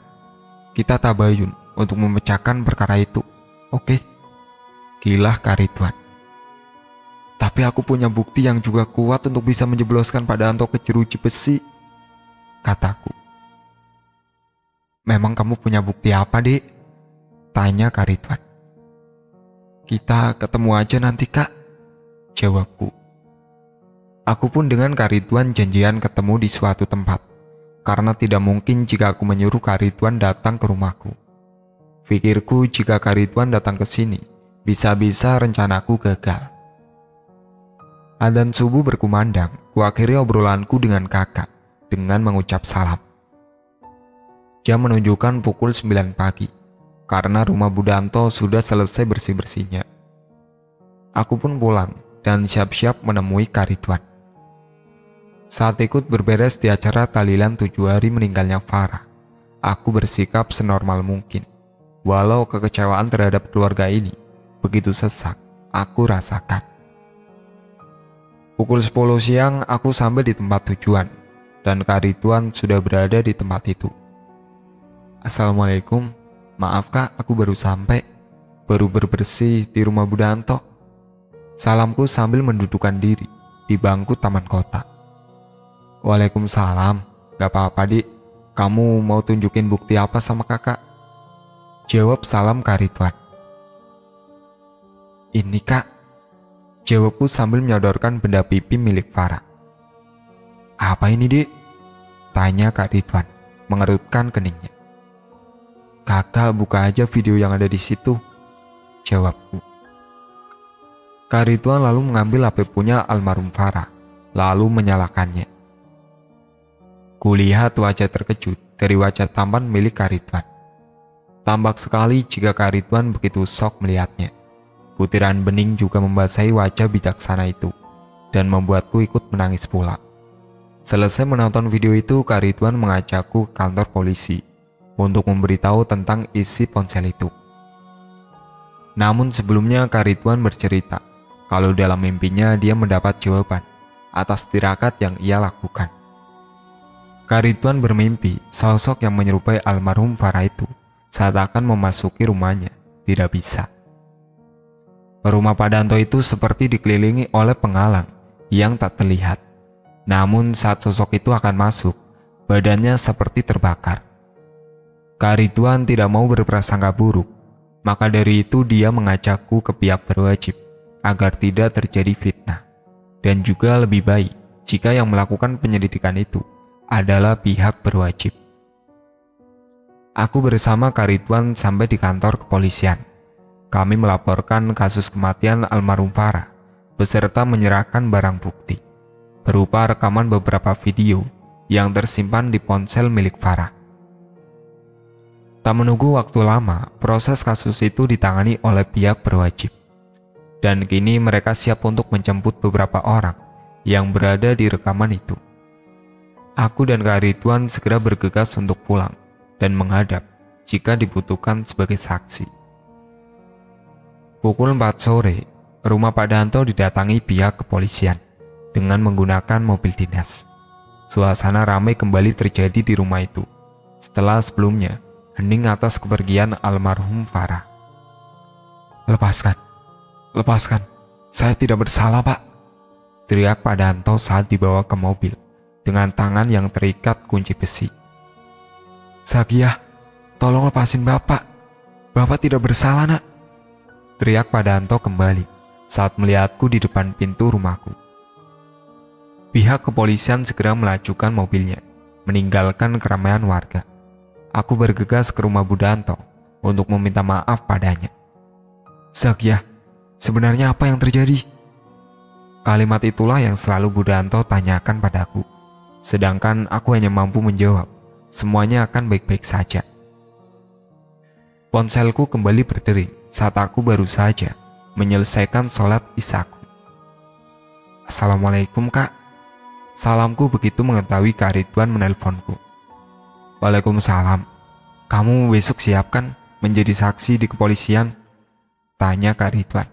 [SPEAKER 1] Kita tabayun untuk memecahkan perkara itu, oke? Gilah Kak Ridwan. Tapi aku punya bukti yang juga kuat untuk bisa menjebloskan Pak Danto ke jeruji besi, kataku. Memang kamu punya bukti apa dek? Tanya Kak Ridwan. Kita ketemu aja nanti kak, jawabku. Aku pun dengan Kak Ridwan janjian ketemu di suatu tempat, karena tidak mungkin jika aku menyuruh Kak Ridwan datang ke rumahku. Pikirku jika Kak Ridwan datang ke sini, bisa-bisa rencanaku gagal. Adzan subuh berkumandang, kuakhiri obrolanku dengan kakak dengan mengucap salam. Jam menunjukkan pukul 9 pagi, karena rumah Bu Danto sudah selesai bersih-bersihnya. Aku pun pulang dan siap-siap menemui Kak Ridwan. Saat ikut berberes di acara tahlilan 7 hari meninggalnya Farah, aku bersikap senormal mungkin. Walau kekecewaan terhadap keluarga ini begitu sesak, aku rasakan. Pukul 10 siang aku sampai di tempat tujuan, dan Kak Ridwan sudah berada di tempat itu. Assalamualaikum, maaf kak, aku baru sampai, baru berbersih di rumah Bu Danto. Salamku sambil mendudukkan diri di bangku taman kota. Waalaikumsalam, gak apa-apa dik, kamu mau tunjukin bukti apa sama kakak? Jawab salam Kak Ridwan. Ini kak, jawabku sambil menyodorkan benda pipi milik Farah. Apa ini dik? Tanya Kak Ridwan, mengerutkan keningnya. Kakak buka aja video yang ada di situ, jawabku. Kak Ridwan lalu mengambil HP punya almarhum Farah, lalu menyalakannya. Kulihat wajah terkejut dari wajah tampan milik Kak Ridwan. Tampak sekali jika Kak Ridwan begitu shock melihatnya. Butiran bening juga membasahi wajah bijaksana itu, dan membuatku ikut menangis pula. Selesai menonton video itu, Kak Ridwan mengajakku ke kantor polisi untuk memberitahu tentang isi ponsel itu. Namun sebelumnya Kak Ridwan bercerita kalau dalam mimpinya dia mendapat jawaban atas tirakat yang ia lakukan. Kak Ridwan bermimpi sosok yang menyerupai almarhum Farah itu saat akan memasuki rumahnya tidak bisa. Rumah Pak Danto itu seperti dikelilingi oleh penghalang yang tak terlihat. Namun saat sosok itu akan masuk, badannya seperti terbakar. Kak Ridwan tidak mau berprasangka buruk, maka dari itu dia mengajakku ke pihak berwajib agar tidak terjadi fitnah. Dan juga lebih baik jika yang melakukan penyelidikan itu adalah pihak berwajib. Aku bersama Kak Ridwan sampai di kantor kepolisian. Kami melaporkan kasus kematian almarhum Farah beserta menyerahkan barang bukti berupa rekaman beberapa video yang tersimpan di ponsel milik Farah. Tak menunggu waktu lama, proses kasus itu ditangani oleh pihak berwajib. Dan kini mereka siap untuk menjemput beberapa orang yang berada di rekaman itu. Aku dan Kak Ridwan segera bergegas untuk pulang dan menghadap jika dibutuhkan sebagai saksi. Pukul 4 sore, rumah Pak Danto didatangi pihak kepolisian dengan menggunakan mobil dinas. Suasana ramai kembali terjadi di rumah itu setelah sebelumnya hening atas kepergian almarhum Farah. Lepaskan, saya tidak bersalah, Pak, teriak Pak Danto saat dibawa ke mobil dengan tangan yang terikat kunci besi. Zakiah, tolong lepasin Bapak tidak bersalah, Nak, teriak Pak Danto kembali saat melihatku di depan pintu rumahku. Pihak kepolisian segera melajukan mobilnya, meninggalkan keramaian warga. Aku bergegas ke rumah Bu Danto untuk meminta maaf padanya. Zakiah, sebenarnya apa yang terjadi? Kalimat itulah yang selalu Bu Danto tanyakan padaku. Sedangkan aku hanya mampu menjawab, semuanya akan baik-baik saja. Ponselku kembali berdering saat aku baru saja menyelesaikan sholat isyaku. Assalamualaikum, Kak. Salamku begitu mengetahui Kak Ridwan menelponku. Waalaikumsalam. Kamu besok siap kan menjadi saksi di kepolisian? Tanya Kak Ridwan.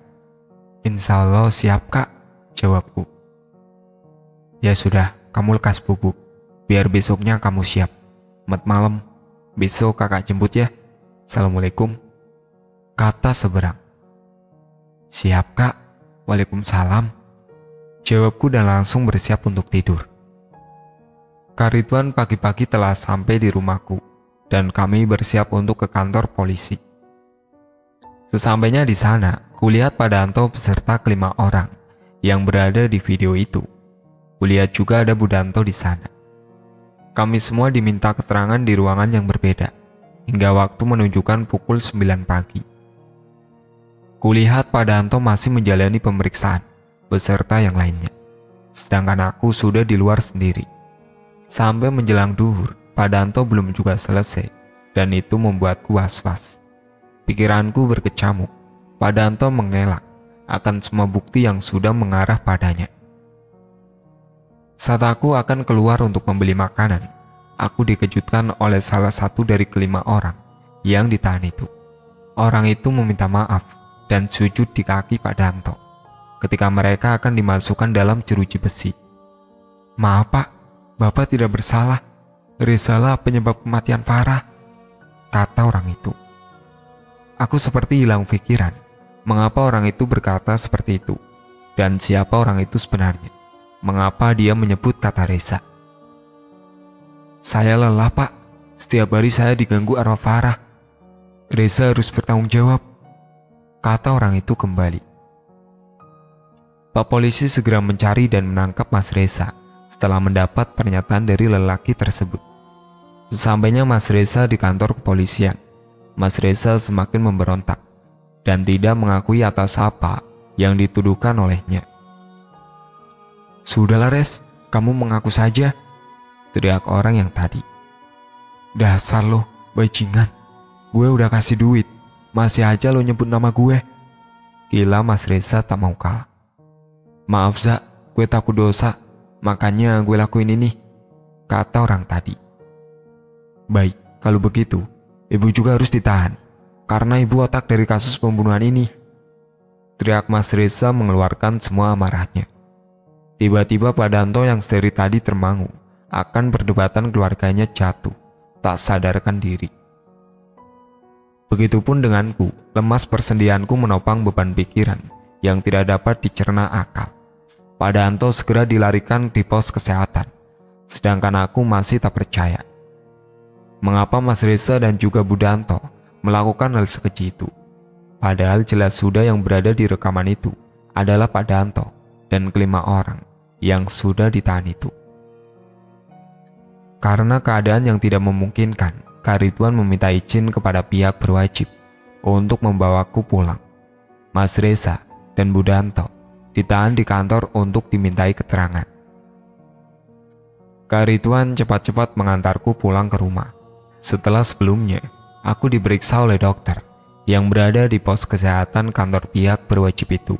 [SPEAKER 1] Insya Allah siap, Kak, jawabku. Ya sudah, kamu lekas bubuk, biar besoknya kamu siap. Mat malam, besok kakak jemput ya. Assalamualaikum, kata seberang. Siap, Kak. Waalaikumsalam, jawabku dan langsung bersiap untuk tidur. Kak Ridwan pagi-pagi telah sampai di rumahku dan kami bersiap untuk ke kantor polisi. Sesampainya di sana, kulihat Pak Danto beserta kelima orang yang berada di video itu. Kulihat juga ada Bu Danto di sana. Kami semua diminta keterangan di ruangan yang berbeda hingga waktu menunjukkan pukul 9 pagi. Kulihat Pak Danto masih menjalani pemeriksaan beserta yang lainnya, sedangkan aku sudah di luar sendiri. Sampai menjelang duhur, Pak Danto belum juga selesai, dan itu membuatku was-was. Pikiranku berkecamuk. Pak Danto mengelak akan semua bukti yang sudah mengarah padanya. Saat aku akan keluar untuk membeli makanan, aku dikejutkan oleh salah satu dari kelima orang yang ditahan itu. Orang itu meminta maaf dan sujud di kaki Pak Danto ketika mereka akan dimasukkan dalam jeruji besi. Maaf, Pak, Bapak tidak bersalah. Risalah penyebab kematian Farah, kata orang itu. Aku seperti hilang pikiran. Mengapa orang itu berkata seperti itu? Dan siapa orang itu sebenarnya? Mengapa dia menyebut kata Reza? Saya lelah, Pak. Setiap hari saya diganggu arwah Farah. Reza harus bertanggung jawab, kata orang itu kembali. Pak polisi segera mencari dan menangkap Mas Reza setelah mendapat pernyataan dari lelaki tersebut. Sesampainya Mas Reza di kantor kepolisian, Mas Reza semakin memberontak dan tidak mengakui atas apa yang dituduhkan olehnya. "Sudahlah Res, kamu mengaku saja," teriak orang yang tadi. "Dasar lo, bajingan. Gue udah kasih duit, masih aja lo nyebut nama gue." Gila Mas Reza tak mau kalah. "Maaf Za, gue takut dosa, makanya gue lakuin ini," kata orang tadi. "Baik, kalau begitu, ibu juga harus ditahan, karena ibu otak dari kasus pembunuhan ini," teriak Mas Reza mengeluarkan semua amarahnya. Tiba-tiba Pak Danto yang dari tadi termangu akan perdebatan keluarganya jatuh, tak sadarkan diri. Begitupun denganku, lemas persendianku menopang beban pikiran yang tidak dapat dicerna akal. Pak Danto segera dilarikan di pos kesehatan, sedangkan aku masih tak percaya. Mengapa Mas Reza dan juga Bu Danto melakukan hal sekeji itu? Padahal jelas sudah yang berada di rekaman itu adalah Pak Danto dan kelima orang yang sudah ditahan itu. Karena keadaan yang tidak memungkinkan, Kak Ridwan meminta izin kepada pihak berwajib untuk membawaku pulang. Mas Reza dan Bu Danto ditahan di kantor untuk dimintai keterangan. Kak Ridwan cepat-cepat mengantarku pulang ke rumah. Setelah sebelumnya, aku diperiksa oleh dokter yang berada di pos kesehatan kantor pihak berwajib itu.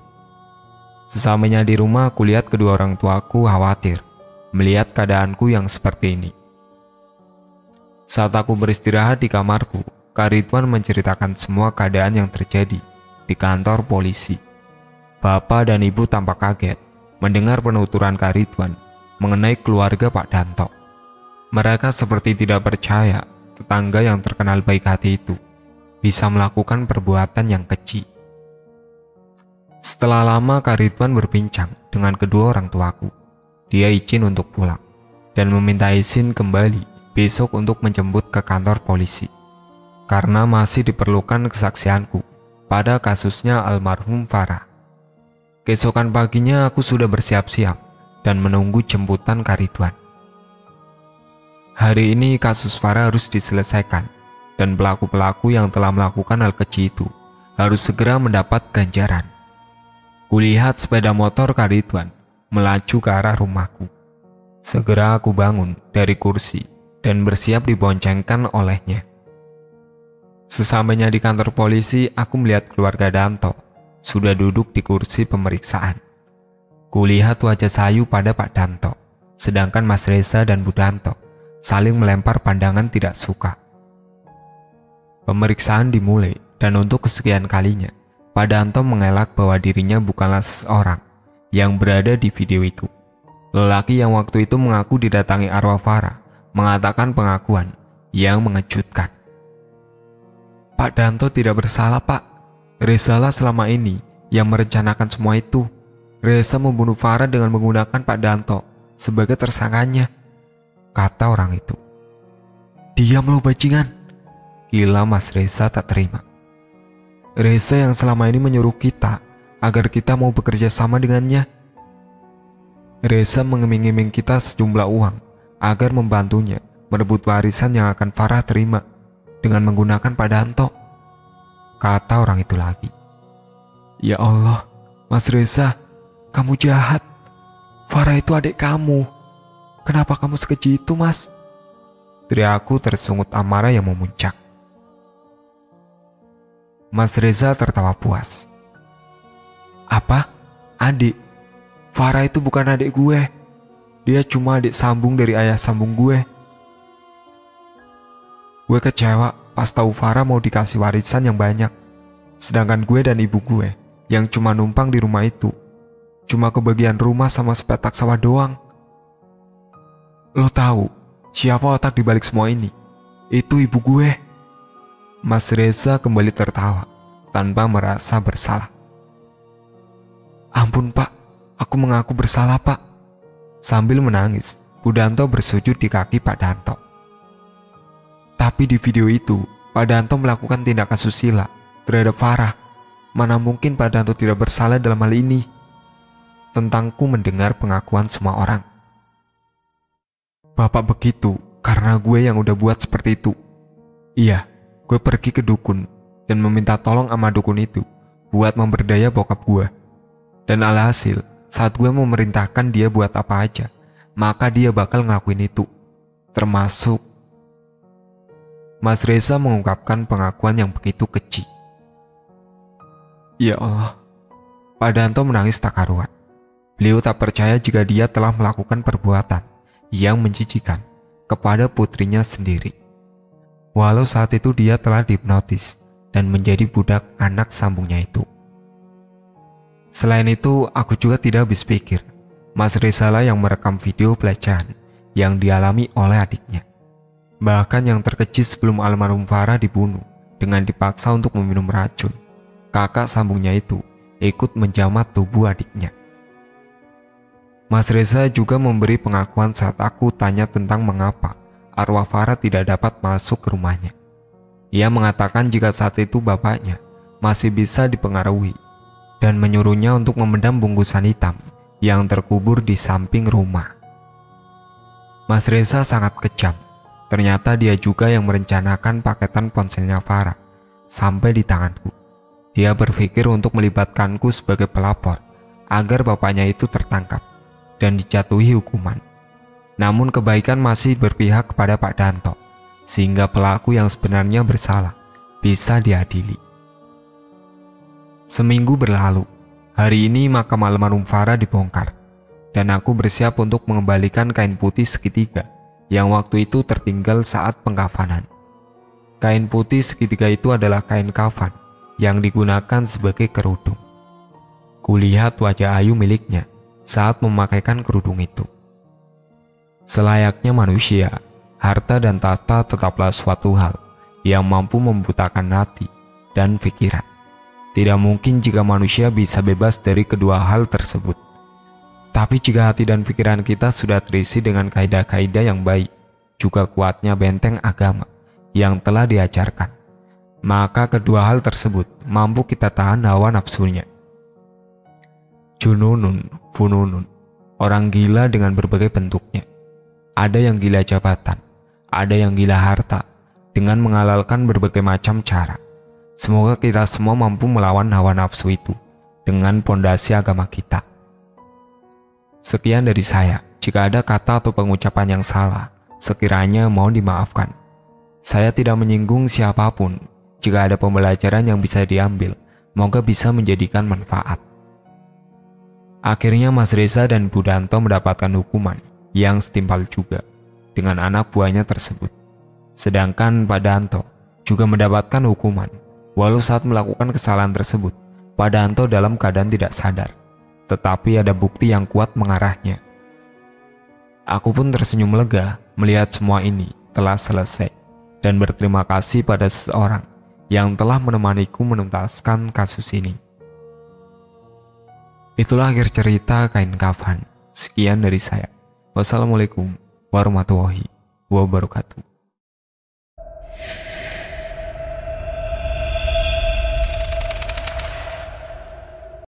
[SPEAKER 1] Sesampainya di rumah, aku lihat kedua orang tuaku khawatir melihat keadaanku yang seperti ini. Saat aku beristirahat di kamarku, Kak Ridwan menceritakan semua keadaan yang terjadi di kantor polisi. Bapak dan Ibu tampak kaget mendengar penuturan Kak Ridwan mengenai keluarga Pak Danto. Mereka seperti tidak percaya tetangga yang terkenal baik hati itu bisa melakukan perbuatan yang keji. Setelah lama Kak Ridwan berbincang dengan kedua orang tuaku. Dia izin untuk pulang dan meminta izin kembali besok untuk menjemput ke kantor polisi, karena masih diperlukan kesaksianku pada kasusnya almarhum Farah. Keesokan paginya aku sudah bersiap-siap dan menunggu jemputan Kak Ridwan. Hari ini kasus Farah harus diselesaikan dan pelaku-pelaku yang telah melakukan hal keji itu harus segera mendapat ganjaran. Kulihat sepeda motor Kak Ridwan melaju ke arah rumahku. Segera aku bangun dari kursi dan bersiap diboncengkan olehnya. Sesampainya di kantor polisi, aku melihat keluarga Danto sudah duduk di kursi pemeriksaan. Kulihat wajah sayu pada Pak Danto, sedangkan Mas Reza dan Bu Danto saling melempar pandangan tidak suka. Pemeriksaan dimulai dan untuk kesekian kalinya, Pak Danto mengelak bahwa dirinya bukanlah seseorang yang berada di video itu. Lelaki yang waktu itu mengaku didatangi arwah Farah mengatakan pengakuan yang mengejutkan. "Pak Danto tidak bersalah, Pak. Reza lah selama ini yang merencanakan semua itu. Reza membunuh Farah dengan menggunakan Pak Danto sebagai tersangkanya," kata orang itu. "Diam lo bajingan," gila Mas Reza tak terima. "Reza yang selama ini menyuruh kita agar kita mau bekerja sama dengannya. Reza mengiming-iming kita sejumlah uang agar membantunya merebut warisan yang akan Farah terima dengan menggunakan Pak Danto," kata orang itu lagi. "Ya Allah, Mas Reza, kamu jahat. Farah itu adik kamu. Kenapa kamu sekeji itu, Mas?" teriakku tersungut amarah yang memuncak. Mas Reza tertawa puas. "Apa? Adik? Farah itu bukan adik gue. Dia cuma adik sambung dari ayah sambung gue. Gue kecewa pas tahu Farah mau dikasih warisan yang banyak, sedangkan gue dan ibu gue yang cuma numpang di rumah itu cuma kebagian rumah sama sepetak sawah doang. Lo tahu siapa otak dibalik semua ini? Itu ibu gue." Mas Reza kembali tertawa tanpa merasa bersalah. "Ampun Pak, aku mengaku bersalah Pak." Sambil menangis, Bu Danto bersujud di kaki Pak Danto. "Tapi di video itu, Pak Danto melakukan tindakan susila terhadap Farah. Mana mungkin Pak Danto tidak bersalah dalam hal ini?" Tentangku mendengar pengakuan semua orang. "Bapak begitu karena gue yang udah buat seperti itu. Iya, gue pergi ke dukun dan meminta tolong sama dukun itu buat memberdaya bokap gue. Dan alhasil, saat gue memerintahkan dia buat apa aja, maka dia bakal ngelakuin itu. Termasuk Mas Reza mengungkapkan pengakuan yang begitu keji. Ya Allah, Pak Danto menangis tak karuan. Beliau tak percaya jika dia telah melakukan perbuatan yang menjijikan kepada putrinya sendiri. Walau saat itu dia telah dihipnotis dan menjadi budak anak sambungnya itu. Selain itu, aku juga tidak habis pikir, Mas Reza lah yang merekam video pelecehan yang dialami oleh adiknya. Bahkan yang terkejut sebelum almarhum Farah dibunuh dengan dipaksa untuk meminum racun, kakak sambungnya itu ikut menjamat tubuh adiknya. Mas Reza juga memberi pengakuan saat aku tanya tentang mengapa arwah Farah tidak dapat masuk ke rumahnya. Ia mengatakan jika saat itu bapaknya masih bisa dipengaruhi dan menyuruhnya untuk memendam bungkusan hitam yang terkubur di samping rumah. Mas Reza sangat kejam. Ternyata dia juga yang merencanakan paketan ponselnya Farah sampai di tanganku. Dia berpikir untuk melibatkanku sebagai pelapor agar bapaknya itu tertangkap dan dijatuhi hukuman. Namun kebaikan masih berpihak kepada Pak Danto, sehingga pelaku yang sebenarnya bersalah bisa diadili. Seminggu berlalu, hari ini makam almarhum Farah dibongkar, dan aku bersiap untuk mengembalikan kain putih segitiga yang waktu itu tertinggal saat pengkafanan. Kain putih segitiga itu adalah kain kafan yang digunakan sebagai kerudung. Kulihat wajah ayu miliknya saat memakaikan kerudung itu. Selayaknya manusia, harta dan tahta tetaplah suatu hal yang mampu membutakan hati dan pikiran. Tidak mungkin jika manusia bisa bebas dari kedua hal tersebut. Tapi jika hati dan pikiran kita sudah terisi dengan kaidah-kaidah yang baik, juga kuatnya benteng agama yang telah diajarkan, maka kedua hal tersebut mampu kita tahan hawa nafsunya. Jununun, fununun, orang gila dengan berbagai bentuknya. Ada yang gila jabatan, ada yang gila harta, dengan menghalalkan berbagai macam cara. Semoga kita semua mampu melawan hawa nafsu itu dengan pondasi agama kita. Sekian dari saya. Jika ada kata atau pengucapan yang salah, sekiranya mohon dimaafkan. Saya tidak menyinggung siapapun. Jika ada pembelajaran yang bisa diambil, moga bisa menjadikan manfaat. Akhirnya Mas Reza dan Bu Danto mendapatkan hukuman yang setimpal juga dengan anak buahnya tersebut. Sedangkan Pak Danto juga mendapatkan hukuman, walau saat melakukan kesalahan tersebut, Pak Danto dalam keadaan tidak sadar. Tetapi ada bukti yang kuat mengarahnya. Aku pun tersenyum lega melihat semua ini telah selesai dan berterima kasih pada seseorang yang telah menemaniku menuntaskan kasus ini. Itulah akhir cerita kain kafan. Sekian dari saya. Wassalamualaikum warahmatullahi wabarakatuh.